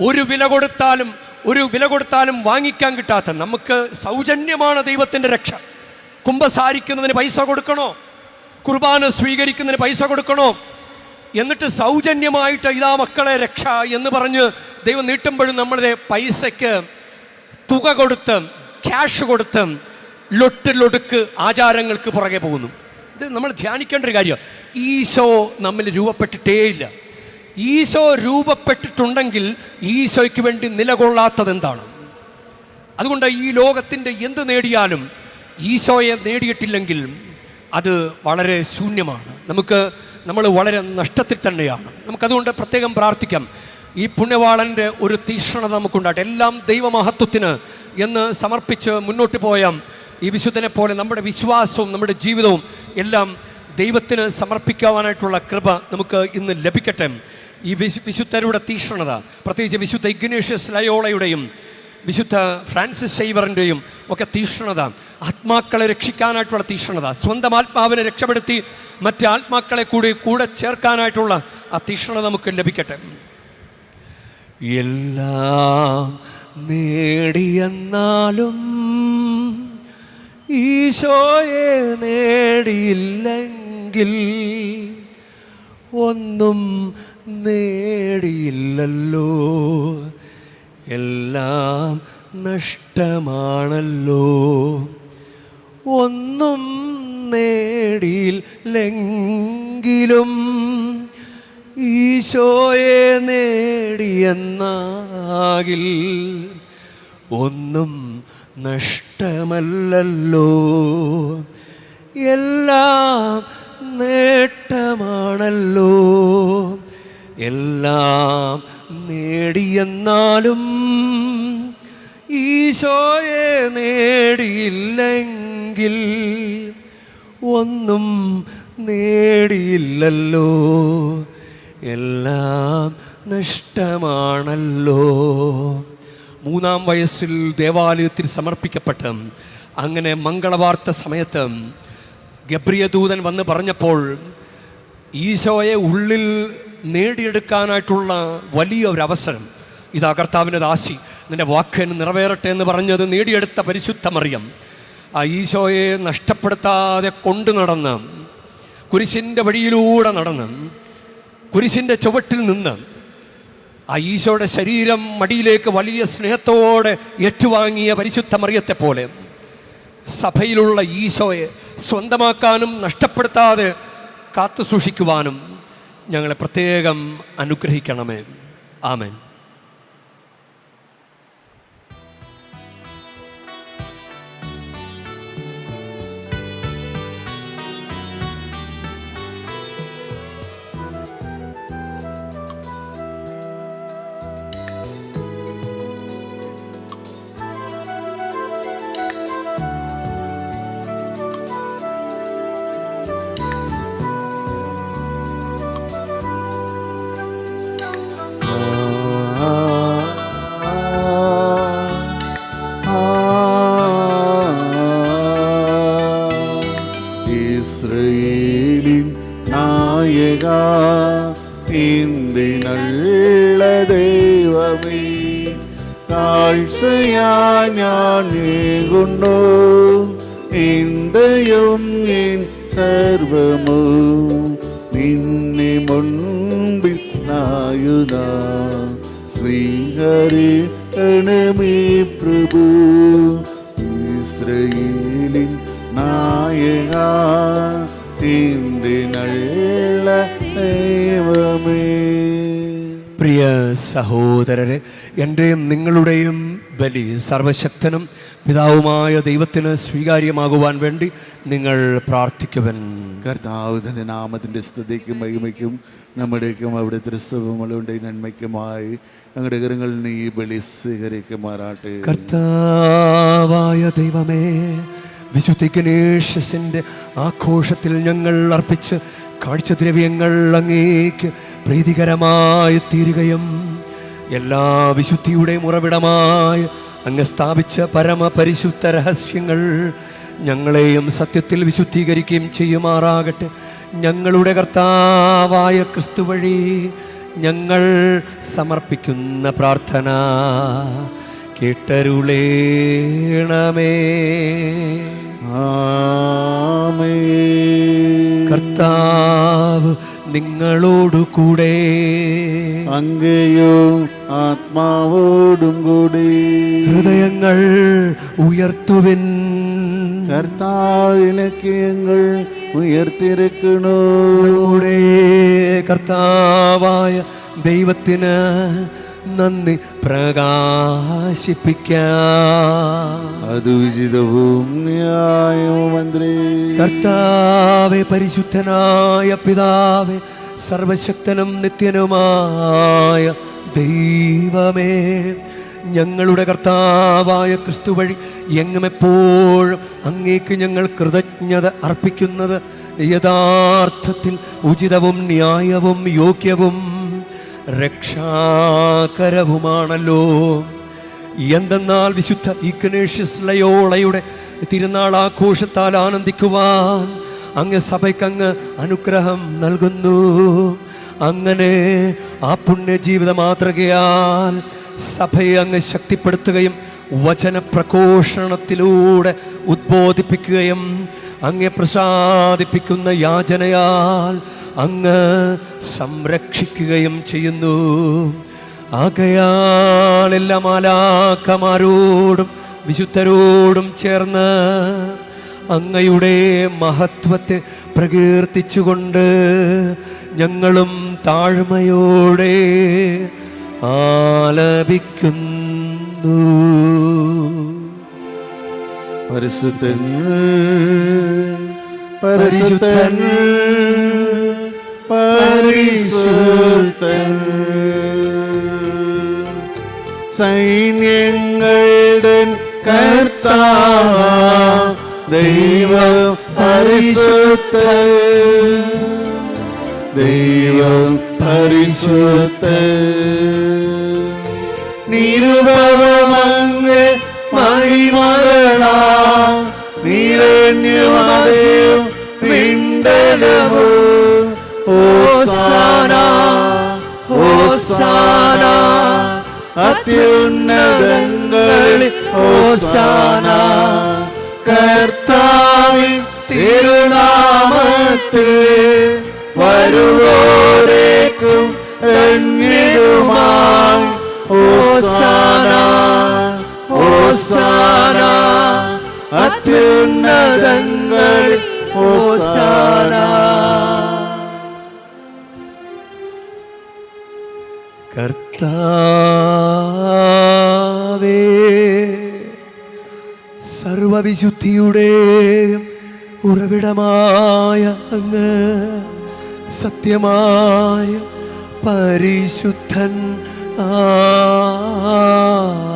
ഒരു വില കൊടുത്താലും വാങ്ങിക്കാൻ കിട്ടാത്ത, നമുക്ക് സൗജന്യമാണ് ദൈവത്തിൻ്റെ രക്ഷ. കുമ്പസാരിക്കുന്നതിന് പൈസ കൊടുക്കണോ? കുർബാന സ്വീകരിക്കുന്നതിന് പൈസ കൊടുക്കണോ? എന്നിട്ട് സൗജന്യമായിട്ട് ഇതാ മക്കളെ രക്ഷ എന്ന് പറഞ്ഞ് ദൈവം നീട്ടുമ്പോഴും നമ്മളെ പൈസയ്ക്ക് തുക കൊടുത്ത്, ക്യാഷ് കൊടുത്ത് ലൊട്ടുക്ക് ആചാരങ്ങൾക്ക് പുറകെ പോകുന്നു. ഇത് നമ്മൾ ധ്യാനിക്കേണ്ട ഒരു കാര്യം. ഈശോ നമ്മിൽ രൂപപ്പെട്ടിട്ടേയില്ല. ഈശോ രൂപപ്പെട്ടിട്ടുണ്ടെങ്കിൽ ഈശോയ്ക്ക് വേണ്ടി നിലകൊള്ളാത്തത് എന്താണ്? അതുകൊണ്ട് ഈ ലോകത്തിൻ്റെ എന്ത് നേടിയാലും ഈശോയെ നേടിയിട്ടില്ലെങ്കിൽ അത് വളരെ ശൂന്യമാണ്. നമ്മൾ വളരെ നഷ്ടത്തിൽ തന്നെയാണ്. നമുക്കതുകൊണ്ട് പ്രത്യേകം പ്രാർത്ഥിക്കാം. ഈ പുണ്യവാളൻ്റെ ഒരു തീക്ഷ്ണത നമുക്കുണ്ടാകട്ടെ. എല്ലാം ദൈവമഹത്വത്തിന് എന്ന് സമർപ്പിച്ച് മുന്നോട്ട് പോയ ഈ വിശുദ്ധനെ പോലെ നമ്മുടെ വിശ്വാസവും നമ്മുടെ ജീവിതവും എല്ലാം ദൈവത്തിന് സമർപ്പിക്കുവാനായിട്ടുള്ള കൃപ നമുക്ക് ഇന്ന് ലഭിക്കട്ടെ. ഈ വിശുദ്ധരുടെ തീക്ഷ്ണത, പ്രത്യേകിച്ച് വിശുദ്ധ ഇഗ്നേഷ്യസ് ലയോളയുടെയും വിശുദ്ധ ഫ്രാൻസിസ് സേവ്യറിൻ്റെയും ഒക്കെ തീക്ഷ്ണത, ആത്മാക്കളെ രക്ഷിക്കാനായിട്ടുള്ള തീക്ഷ്ണത, സ്വന്തം ആത്മാവിനെ രക്ഷപ്പെടുത്തി മറ്റ് ആത്മാക്കളെ കൂടെ ചേർക്കാനായിട്ടുള്ള ആ തീക്ഷ്ണത നമുക്ക് ലഭിക്കട്ടെ. എല്ലാം നേടിയെന്നാലും ഈശോയെ നേടിയില്ലെങ്കിൽ ഒന്നും നേടിയില്ലല്ലോ, എല്ലാം നഷ്ടമാണല്ലോ. ഒന്നും നേടിയില്ലെങ്കിലും ഈശോയെ നേടിയെന്നാകിൽ ഒന്നും നഷ്ടമല്ലല്ലോ, എല്ലാം നേട്ടമാണല്ലോ. എല്ലാം നേടിയെന്നാലും ഈശോയെ നേടിയില്ലെങ്കിൽ ഒന്നും നേടിയില്ലല്ലോ, എല്ലാം നഷ്ടമാണല്ലോ. 3-ാം വയസ്സിൽ ദേവാലയത്തിൽ സമർപ്പിക്കപ്പെട്ട് അങ്ങനെ മംഗളവാർത്ത സമയത്ത് ഗബ്രിയദൂതൻ വന്ന് പറഞ്ഞപ്പോൾ ഈശോയെ ഉള്ളിൽ നേടിയെടുക്കാനായിട്ടുള്ള വലിയ ഒരവസരം, ഇതാ കർത്താവിൻ്റെ ദാസി, നിൻ്റെ വാക്കിന് നിറവേറട്ടെ എന്ന് പറഞ്ഞത് നേടിയെടുത്ത പരിശുദ്ധ മറിയം ആ ഈശോയെ നഷ്ടപ്പെടുത്താതെ കൊണ്ടു നടന്ന് കുരിശിൻ്റെ വഴിയിലൂടെ നടന്ന് കുരിശിൻ്റെ ചുവട്ടിൽ നിന്ന് ആ ഈശോയുടെ ശരീരം മടിയിലേക്ക് വലിയ സ്നേഹത്തോടെ ഏറ്റുവാങ്ങിയ പരിശുദ്ധ മറിയത്തെ പോലെ സഭയിലുള്ള ഈശോയെ സ്വന്തമാക്കാനും നഷ്ടപ്പെടുത്താതെ കാത്തു സൂക്ഷിക്കുവാനും ഞങ്ങളെ പ്രത്യേകം അനുഗ്രഹിക്കണമേ. ആമേൻ. ഇസ്രയേലിൻ നായക ഇന്ദിനുള്ള ദൈവമേ, കാഴ്ചയാ ഞാൻ ഏകുന്നു ഇന്ത്യയും എൻ സർവമോ നിന്നെ മുൻപിൽ നായുധ സ്വീകരിക്കണമേ പ്രഭു. ഇസ്രയേലിൻ നായക ഇന്ദിനുള്ള ദൈവമേ. പ്രിയ സഹോദരരെ, എൻ്റെയും നിങ്ങളുടെയും ബലി സർവശക്തനും പിതാവുമായ ദൈവത്തിന് സ്വീകാര്യമാകുവാൻ വേണ്ടി നിങ്ങൾ പ്രാർത്ഥിക്കുവൻ. കർത്താവ് തന്റെ നാമത്തിന്റെ സ്തുതിക്കും മഹിമയ്ക്കും നമ്മുടേക്കും അവിടെ ക്രിസ്തുവുകളുടെ നന്മയ്ക്കുമായി ഞങ്ങളുടെ കരങ്ങളിൽ നീ ബലി സ്വീകരിക്കുമാറാട്ടെ. കർത്താവായ ദൈവമേ, വിശുദ്ധ ഗണേശന്റെ ആഘോഷത്തിൽ ഞങ്ങൾ അർപ്പിച്ച് കാഴ്ചദ്രവ്യങ്ങൾ അങ്ങേക്ക് പ്രീതികരമായി തീരുകയും എല്ലാ വിശുദ്ധിയുടെയും ഉറവിടമായി അങ്ങ് സ്ഥാപിച്ച പരമപരിശുദ്ധ രഹസ്യങ്ങൾ ഞങ്ങളെയും സത്യത്തിൽ വിശുദ്ധീകരിക്കുകയും ചെയ്യുമാറാകട്ടെ. ഞങ്ങളുടെ കർത്താവായ ക്രിസ്തു വഴി ഞങ്ങൾ സമർപ്പിക്കുന്ന പ്രാർത്ഥന കേട്ടരുളേണമേ. ആമേൻ. കർത്താവ് നിങ്ങളോടു കൂടെ, അങ്ങയോ ആത്മാവോടും കൂടി. ഹൃദയങ്ങൾ ഉയർത്തുവിൻ. കർത്താവിലേക്ക് ഞങ്ങൾ ഉയർത്തിരിക്കണോ. നമ്മുടെ കർത്താവായ ദൈവത്തിന് നന്ദി പ്രകാശിപ്പിക്കാം. അത് ഉചിതവും ന്യായവും അത്രേ. കർത്താവേ, പരിശുദ്ധനായ പിതാവേ, സർവശക്തനും നിത്യനുമായ ദൈവമേ, ഞങ്ങളുടെ കർത്താവായ ക്രിസ്തു വഴി എങ്ങും എപ്പോഴും അങ്ങേക്ക് ഞങ്ങൾ കൃതജ്ഞത അർപ്പിക്കുന്നത് യഥാർത്ഥത്തിൽ ഉചിതവും ന്യായവും യോഗ്യവും രക്ഷാകരവുമാണല്ലോ. എന്തെന്നാൽ വിശുദ്ധ ഇഗ്നേഷ്യസ് ലയോളയുടെ തിരുനാൾ ആഘോഷത്താൽ ആനന്ദിക്കുവാൻ അങ്ങ് സഭയ്ക്ക് അങ്ങ് അനുഗ്രഹം നൽകുന്നു. അങ്ങനെ ആ പുണ്യജീവിത മാതൃകയാൽ സഭയെ അങ്ങ് ശക്തിപ്പെടുത്തുകയും വചനപ്രഘോഷണത്തിലൂടെ ഉദ്ബോധിപ്പിക്കുകയും അങ്ങെ പ്രസാദിപ്പിക്കുന്ന യാചനയാൽ അങ്ങ് സംരക്ഷിക്കുകയും ചെയ്യുന്നു. ആകയാൽ എല്ലാ മാലാഖമാരോടും വിശുദ്ധരോടും ചേർന്ന് അങ്ങയുടെ മഹത്വത്തെ പ്രകീർത്തിച്ചുകൊണ്ട് ഞങ്ങളും താഴ്മയോടെ ആലപിക്കുന്നു. പരിശുദ്ധൻ പരിശുദ്ധൻ പരിശുദ്ധൻ സൈന്യങ്ങളുടെ കർത്താവ് ദൈവം പരിശുദ്ധൻ ദൈവം പരിശുദ്ധൻ നിരുപമങ്ങ് മഹിമകളാ നിരണ്യമാദേവ് വിണ്ടലമോ ഹോസാന ഹോസാന അത്യുന്നതങ്ങളിൽ ഹോസാന കർത്താവിൻ തിരുനാമത്തിൽ വരുവോരേക്കും ധന്യരുമാ ഹോസാന, അത്യുന്നതങ്ങളിൽ ഹോസാന. കർത്താവേ, സർവവിശുദ്ധിയുടെയും ഉറവിടമായ അങ്ങ് സത്യമായ പരിശുദ്ധൻ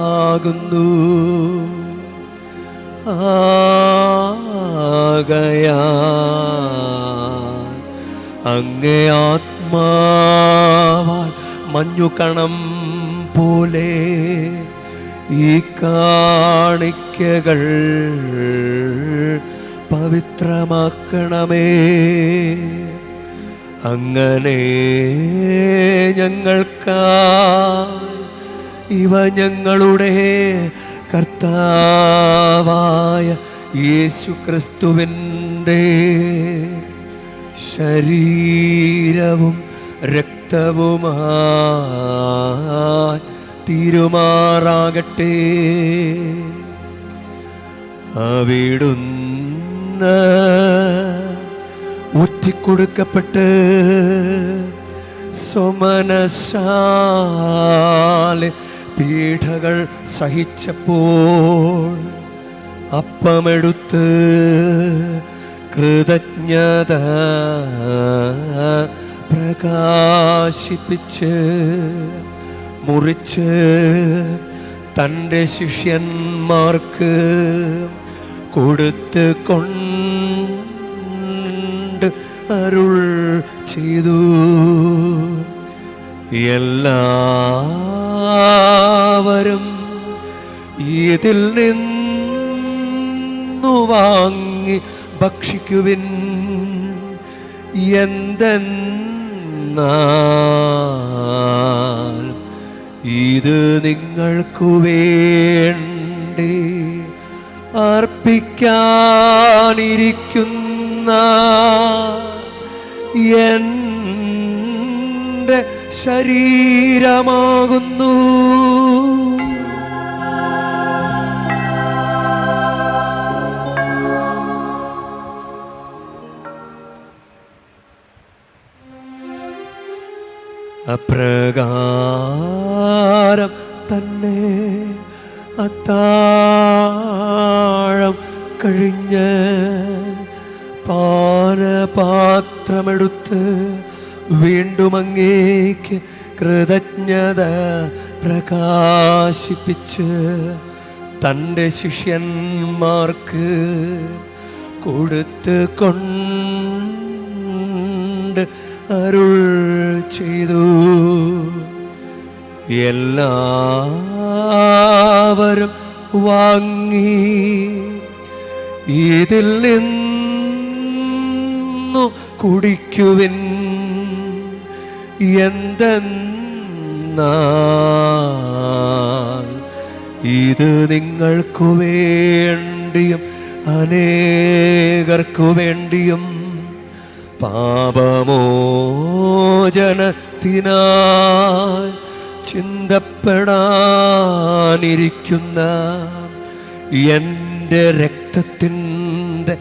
ആകുന്നു. ആകയാൽ അങ്ങേ ആത്മാവാൽ മഞ്ഞുകണം പോലെ ഈ കാണിക്കകൾ പവിത്രമാക്കണമേ. അങ്ങനെ ഞങ്ങൾക്കായി ഇവ ഞങ്ങളുടെ കർത്താവായ യേശുക്രിസ്തുവിൻ്റെ ശരീരവും രക്തവുമായി തീരുമാറാകട്ടെ. അവിടുന്ന് ഊറ്റിക്കൊടുക്കപ്പെട്ട് സ്വമനശാലെ പീഡകൾ സഹിച്ചപ്പോൾ അപ്പമെടുത്ത് കൃതജ്ഞത പ്രകാശിപ്പിച്ച് മുറിച്ച് തൻ്റെ ശിഷ്യന്മാർക്ക് കൊടുത്ത് കൊണ്ട് അരുൾ ചെയ്തു. എല്ലാവരും ഇതിൽ നിന്നു വാങ്ങി ഭക്ഷിക്കുവിൻ. എന്തെന്നാൽ ഇത് നിങ്ങൾക്കു വേണ്ടി അർപ്പിക്കാനിരിക്കുന്ന എൻ്റെ ശരീരമാകുന്നു. അപ്രകാരം തന്നെ അത്താഴം കഴിഞ്ഞ് പാനപാത്രമെടുത്ത് വീണ്ടും അങ്ങേക്ക് കൃതജ്ഞത പ്രകാശിപ്പിച്ച് തൻ്റെ ശിഷ്യന്മാർക്ക് കൊടുത്ത് കൊണ്ട് അരുൾ ചെയ്തു. എല്ലാവരും വാങ്ങി ഇതിൽ നിന്നു കുടിക്കുവിൻ. എന്തെന്നാൽ ഇത് നിങ്ങൾക്കു വേണ്ടിയും അനേകർക്കു വേണ്ടിയും പാപമോചനത്തിനായി ചിന്തപ്പെടാനിരിക്കുന്ന എൻ്റെ രക്തത്തിൻ്റെ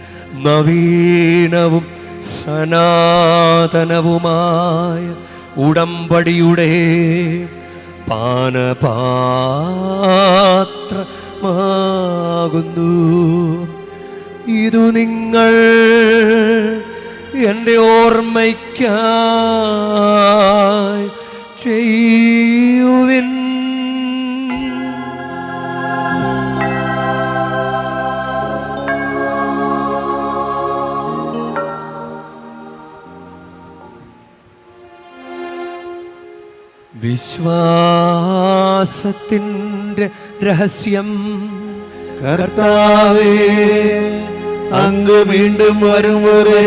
നവീനവും സനാതനവുമായ ഉടമ്പടിയുടെ പാനപാത്രമാകുന്നു. ഇതു നിങ്ങൾ എൻ്റെ ഓർമ്മയ്ക്കായി ചെയ്യുവിൻ. വിശ്വാസത്തിൻ്റെ രഹസ്യം. കർത്താവേ, അങ്ങ് വീണ്ടും വരും വരെ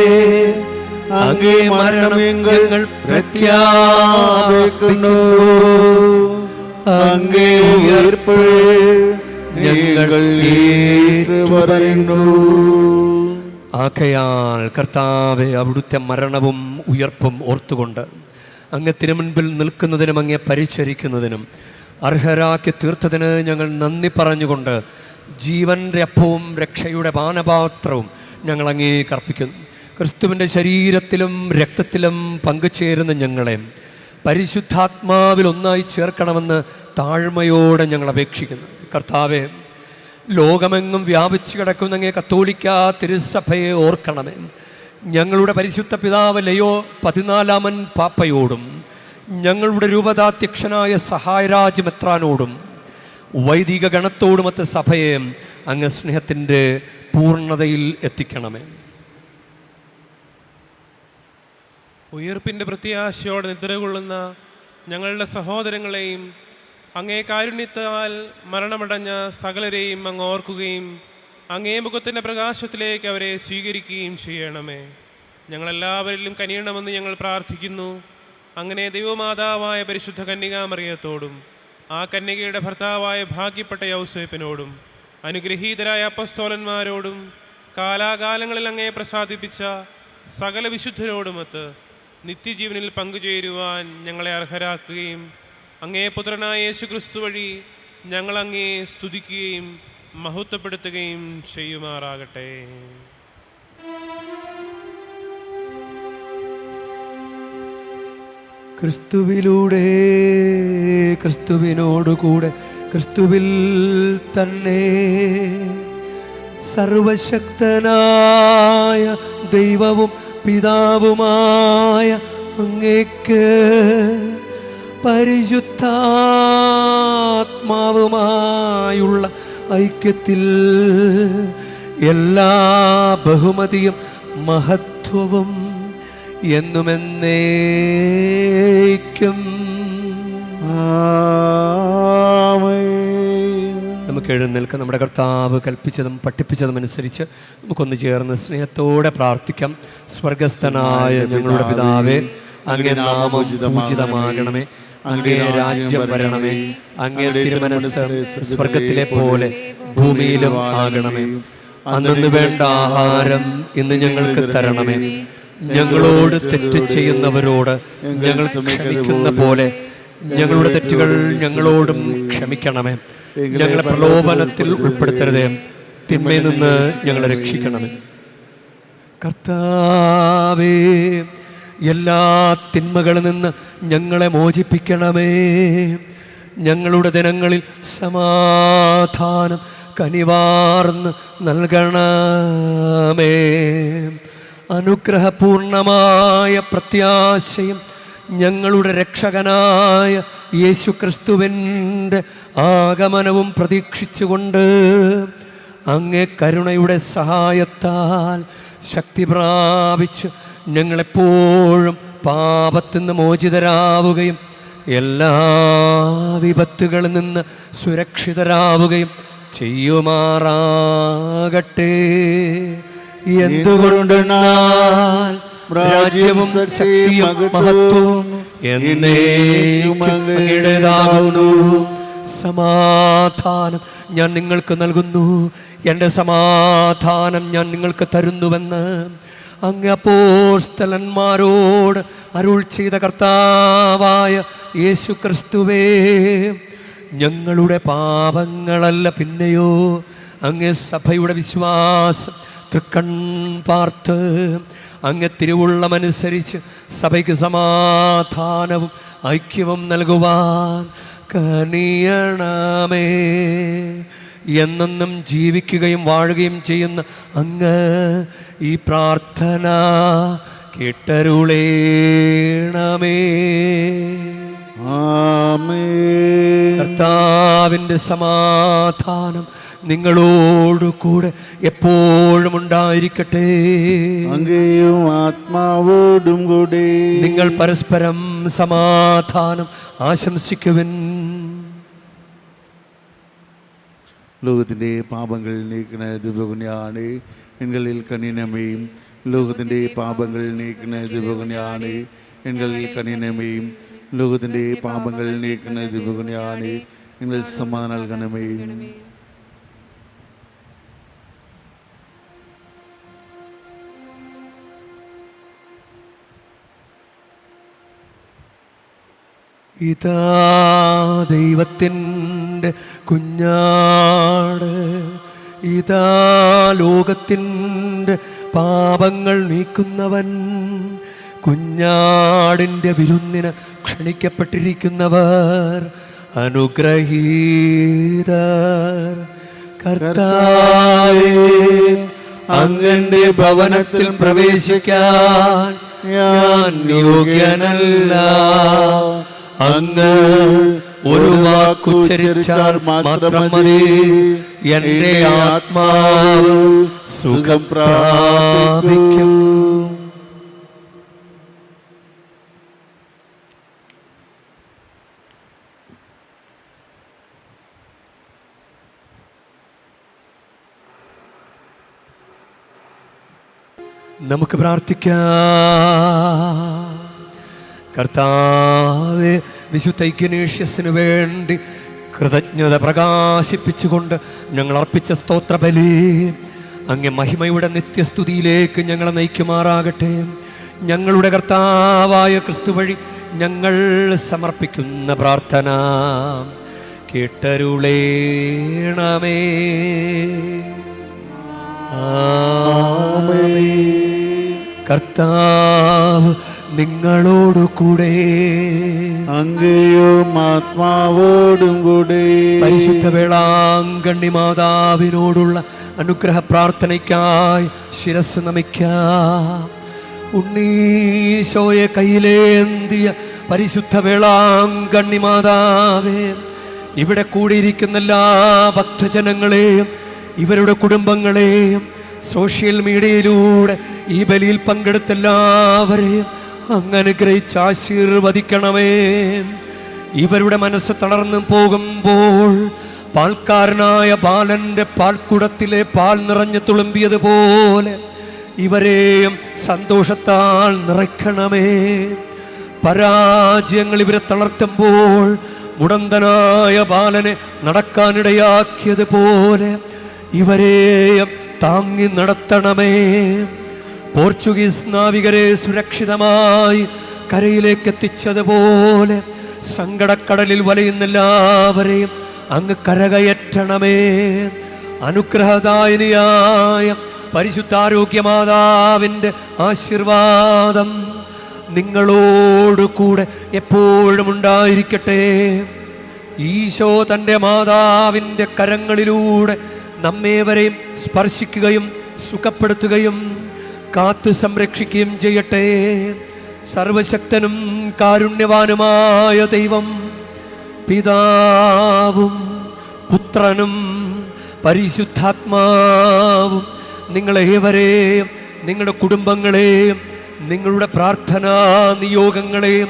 അങ്ങേ മരണം ഞങ്ങൾ പ്രഖ്യാപിക്കുന്നു. അങ്ങേ ഉയർപ്പ് ഞങ്ങൾ ഏറ്റുപറയുന്നു. ആകയാൽ കർത്താവേ, അവിടുത്തെ മരണവും ഉയർപ്പും ഓർത്തുകൊണ്ട് അങ്ങ് തിരുമുൻപിൽ നിൽക്കുന്നതിനും അങ്ങേ പരിചരിക്കുന്നതിനും അർഹരാക്കി തീർത്തതിന് ഞങ്ങൾ നന്ദി പറഞ്ഞുകൊണ്ട് ജീവൻ്റെ അപ്പവും രക്ഷയുടെ പാനപാത്രവും ഞങ്ങൾ അങ്ങേക്ക് അർപ്പിക്കുന്നു. ക്രിസ്തുവിൻ്റെ ശരീരത്തിലും രക്തത്തിലും പങ്കുചേരുന്ന ഞങ്ങളെ പരിശുദ്ധാത്മാവിൽ ഒന്നായി ചേർക്കണമെന്ന് താഴ്മയോടെ ഞങ്ങൾ അപേക്ഷിക്കുന്നു. കർത്താവെ, ലോകമെങ്ങും വ്യാപിച്ചു കിടക്കുന്ന അങ്ങേ കത്തോലിക്ക തിരുസഭയെ ഓർക്കണമേ. ഞങ്ങളുടെ പരിശുദ്ധ പിതാവ് ലയോ 14 പാപ്പയോടും ഞങ്ങളുടെ രൂപതാധ്യക്ഷനായ സഹായരാജ് മെത്രാനോടും വൈദിക ഗണത്തോടുമൊത്ത സഭയെ അങ്ങ് സ്നേഹത്തിൻ്റെ പൂർണ്ണതയിൽ എത്തിക്കണമേ. ഉയർപ്പിൻ്റെ പ്രത്യാശയോടെ നിദ്രകൊള്ളുന്ന ഞങ്ങളുടെ സഹോദരങ്ങളെയും അങ്ങേ കാരുണ്യത്താൽ മരണമടഞ്ഞ സകലരെയും അങ്ങ് ഓർക്കുകയും അങ്ങേ മുഖത്തിൻ്റെ പ്രകാശത്തിലേക്ക് അവരെ സ്വീകരിക്കുകയും ചെയ്യണമേ. ഞങ്ങളെല്ലാവരിലും കനിയണമെന്ന് ഞങ്ങൾ പ്രാർത്ഥിക്കുന്നു. അങ്ങനെ ദൈവമാതാവായ പരിശുദ്ധ കന്യകാമറിയത്തോടും ആ കന്യകയുടെ ഭർത്താവായ ഭാഗ്യപ്പെട്ട യൗസേപ്പിനോടും അനുഗ്രഹീതരായ അപ്പസ്തോലന്മാരോടും കാലാകാലങ്ങളിൽ അങ്ങേ പ്രസാദിപ്പിച്ച സകല വിശുദ്ധരോടുമൊത്ത് നിത്യജീവനിൽ പങ്കുചേരുവാൻ ഞങ്ങളെ അർഹരാക്കുകയും അങ്ങേ പുത്രനായ യേശു ക്രിസ്തു വഴി ഞങ്ങൾ അങ്ങേ സ്തുതിക്കുകയും മഹത്വപ്പെടുത്തുകയും ചെയ്യുമാറാകട്ടെ. ക്രിസ്തുവിലൂടെ, ക്രിസ്തുവിനോടുകൂടെ, ക്രിസ്തുവിൽ തന്നെ സർവശക്തനായ ദൈവവും പിതാവുമായ അങ്ങേക്ക് പരിശുദ്ധാത്മാവുമായുള്ള ഐക്യത്തിൽ എല്ലാ ബഹുമതിയും മഹത്വവും എന്നുമെന്നേക്കും. നമുക്ക് എഴുന്നേൽക്കാം. നമ്മുടെ കർത്താവ് കൽപ്പിച്ചതും പഠിപ്പിച്ചതും അനുസരിച്ച് നമുക്കൊന്ന് ചേർന്ന് സ്നേഹത്തോടെ പ്രാർത്ഥിക്കാം. സ്വർഗസ്ഥനായ ഞങ്ങളുടെ പിതാവേ, അങ്ങേ നാമം പൂജിതമാകണമേ, അങ്ങേ രാജ്യം വരണമേ, അങ്ങേ തിരുമനസ്സ് സ്വർഗത്തിലെ പോലെ ഭൂമിയിലും ആകണമേ. അന്നു വേണ്ട ആഹാരം ഇന്ന് ഞങ്ങൾക്ക് തരണമേ. ഞങ്ങളോട് തെറ്റ് ചെയ്യുന്നവരോട് ഞങ്ങൾ ക്ഷമിക്കുന്ന പോലെ ഞങ്ങളുടെ തെറ്റുകൾ ഞങ്ങളോടും ക്ഷമിക്കണമേ. ഞങ്ങളെ പ്രലോഭനത്തിൽ ഉൾപ്പെടുത്തരുതേ, തിന്മയിൽ നിന്ന് ഞങ്ങളെ രക്ഷിക്കണമേ. കർത്താവേ, എല്ലാ തിന്മകളിൽ നിന്ന് ഞങ്ങളെ മോചിപ്പിക്കണമേ. ഞങ്ങളുടെ ദിനങ്ങളിൽ സമാധാനം കനിവാർന്ന് നൽകണമേ. അനുഗ്രഹപൂർണമായ പ്രത്യാശയും ഞങ്ങളുടെ രക്ഷകനായ യേശു ക്രിസ്തുവിൻ്റെ ആഗമനവും പ്രതീക്ഷിച്ചുകൊണ്ട് അങ്ങേ കരുണയുടെ സഹായത്താൽ ശക്തി പ്രാപിച്ച് ഞങ്ങളെപ്പോഴും പാപത്തിൽ നിന്ന് മോചിതരാവുകയും എല്ലാ വിപത്തുകളിൽ നിന്ന് സുരക്ഷിതരാവുകയും ചെയ്യുമാറാകട്ടെ. എന്തുകൊണ്ടെന്നാൽ രാജ്യവും ശക്തിയും മഹത്വവും എന്നേക്കും അങ്ങയുടേതാകുന്നു. സമാധാനം ഞാൻ നിങ്ങൾക്ക് നൽകുന്നു, എൻ്റെ സമാധാനം ഞാൻ നിങ്ങൾക്ക് തരുന്നുവെന്ന് അങ്ങ് അപ്പോസ്തലന്മാരോട് അരുൾ ചെയ്ത കർത്താവായ യേശു ക്രിസ്തുവേ, ഞങ്ങളുടെ പാപങ്ങളല്ല പിന്നെയോ അങ്ങേ സഭയുടെ വിശ്വാസം തൃക്കൺ പാർത്ത് അങ്ങ് തിരുവുള്ളമനുസരിച്ച് സഭയ്ക്ക് സമാധാനവും ഐക്യവും നൽകുവാൻ കനിയണമേ. എന്നെന്നും ജീവിക്കുകയും വാഴുകയും ചെയ്യുന്ന അങ്ങ് ഈ പ്രാർത്ഥന കേട്ടരുളേണമേ. കർത്താവിൻ്റെ സമാധാനം നിങ്ങളോട് കൂടെ എപ്പോഴും ഉണ്ടായിരിക്കട്ടെ. അങ്ങയും ആത്മാവോടും കൂടെ. നിങ്ങൾ പരസ്പരം സമാധാനം ആശംസിക്കുവിൻ. ലോകത്തിൻ്റെ പാപങ്ങൾ നീക്കുന്ന ദിവകുഞ്ഞാണ് എങ്ങളിൽ കനിനമേയും. ലോകത്തിൻ്റെ പാപങ്ങൾ നീക്കുന്ന ദിവകുഞ്ഞാണ് എങ്ങളിൽ കനിനമേയും. ലോകത്തിൻ്റെ പാപങ്ങൾ നീക്കുന്ന ദിവകുഞ്ഞാണ് എങ്ങളിൽ സമാധാനം നൽകണമേയും. ഇതാ ദൈവത്തിൻ്റെ കുഞ്ഞാട്, ഇതാ ലോകത്തിൻ്റെ പാപങ്ങൾ നീക്കുന്നവൻ. കുഞ്ഞാടിൻ്റെ വിരുന്നിന് ക്ഷണിക്കപ്പെട്ടിരിക്കുന്നവർ അനുഗ്രഹീതർ. കർത്താവേ, അങ്ങന്റെ ഭവനത്തിൽ പ്രവേശിക്കാൻ ഞാൻ യോഗ്യനല്ല. അങ്ങ് ഒരു വാക്കുച്ചരിച്ചാൽ മാത്രം മതി, എന്റെ ആത്മാവ് സുഖം പ്രാപിക്കും. നമുക്ക് പ്രാർത്ഥിക്കാം. കർത്താവേ, വിശുദ്ധ ഇഗ്നേഷ്യസിന് വേണ്ടി കൃതജ്ഞത പ്രകാശിപ്പിച്ചുകൊണ്ട് ഞങ്ങൾ അർപ്പിച്ച സ്തോത്രബലി അങ്ങേ മഹിമയുടെ നിത്യസ്തുതിയിലേക്ക് ഞങ്ങളെ നയിക്കുമാറാകട്ടെ. ഞങ്ങളുടെ കർത്താവായ ക്രിസ്തു വഴി ഞങ്ങൾ സമർപ്പിക്കുന്ന പ്രാർത്ഥന കേട്ടരുളേണമേ. കർത്താവ് നിങ്ങളോടു കൂടെ, അങ്ങയും ആത്മാവോടും കൂടെ. പരിശുദ്ധ വേളാങ്കണ്ണി മാതാവിനോടുള്ള അനുഗ്രഹ പ്രാർത്ഥനയ്ക്കായി ശിരസ് നമിക്കാം. ഉണ്ണീശോയെ കയ്യിലേന്തിയ പരിശുദ്ധ വേളാങ്കണ്ണി മാതാവേ, ഇവിടെ കൂടിയിരിക്കുന്ന എല്ലാ ഭക്തജനങ്ങളെയും ഇവരുടെ കുടുംബങ്ങളെയും സോഷ്യൽ മീഡിയയിലൂടെ ഈ ബലിയിൽ പങ്കെടുത്ത എല്ലാവരെയും അങ്ങ് അനുഗ്രഹിച്ച് ആശീർവദിക്കണമേ. ഇവരുടെ മനസ്സ് തളർന്നു പോകുമ്പോൾ പാൽക്കാരനായ ബാലന്റെ പാൽക്കുടത്തിലെ പാൽ നിറഞ്ഞു തുളുമ്പിയതുപോലെ ഇവരെയും സന്തോഷത്താൽ നിറയ്ക്കണമേ. പരാജയങ്ങൾ ഇവരെ തളർത്തുമ്പോൾ മുടന്തനായ ബാലനെ നടക്കാനിടയാക്കിയതുപോലെ ഇവരെയും താങ്ങി നടത്തണമേ. പോർച്ചുഗീസ് നാവികരെ സുരക്ഷിതമായി കരയിലേക്ക് എത്തിച്ചതുപോലെ സങ്കടക്കടലിൽ വലയുന്ന എല്ലാവരെയും അങ്ങ് കരകയറ്റണമേ. അനുഗ്രഹദായിനിയായ പരിശുദ്ധാരോഗ്യമാതാവിൻ്റെ ആശീർവാദം നിങ്ങളോട് കൂടെ എപ്പോഴും ഉണ്ടായിരിക്കട്ടെ. ഈശോ തൻ്റെ മാതാവിൻ്റെ കരങ്ങളിലൂടെ നമ്മേവരെയും സ്പർശിക്കുകയും സുഖപ്പെടുത്തുകയും കാത്തു സംരക്ഷിക്കുകയും ചെയ്യട്ടെ. സർവശക്തനും കാരുണ്യവാനുമായ ദൈവം പിതാവും പുത്രനും പരിശുദ്ധാത്മാവും നിങ്ങളേവരെയും നിങ്ങളുടെ കുടുംബങ്ങളെയും നിങ്ങളുടെ പ്രാർത്ഥനാ നിയോഗങ്ങളെയും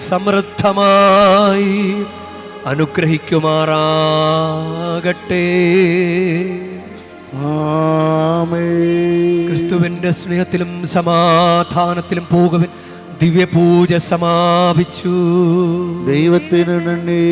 സമൃദ്ധമായി അനുഗ്രഹിക്കുമാറാകട്ടെ. ക്രിസ്തുവിന്റെ സ്നേഹത്തിലും സമാധാനത്തിലും പോകുവിൻ. ദിവ്യപൂജ സമാപിച്ചു. ദൈവത്തിനു നന്ദി.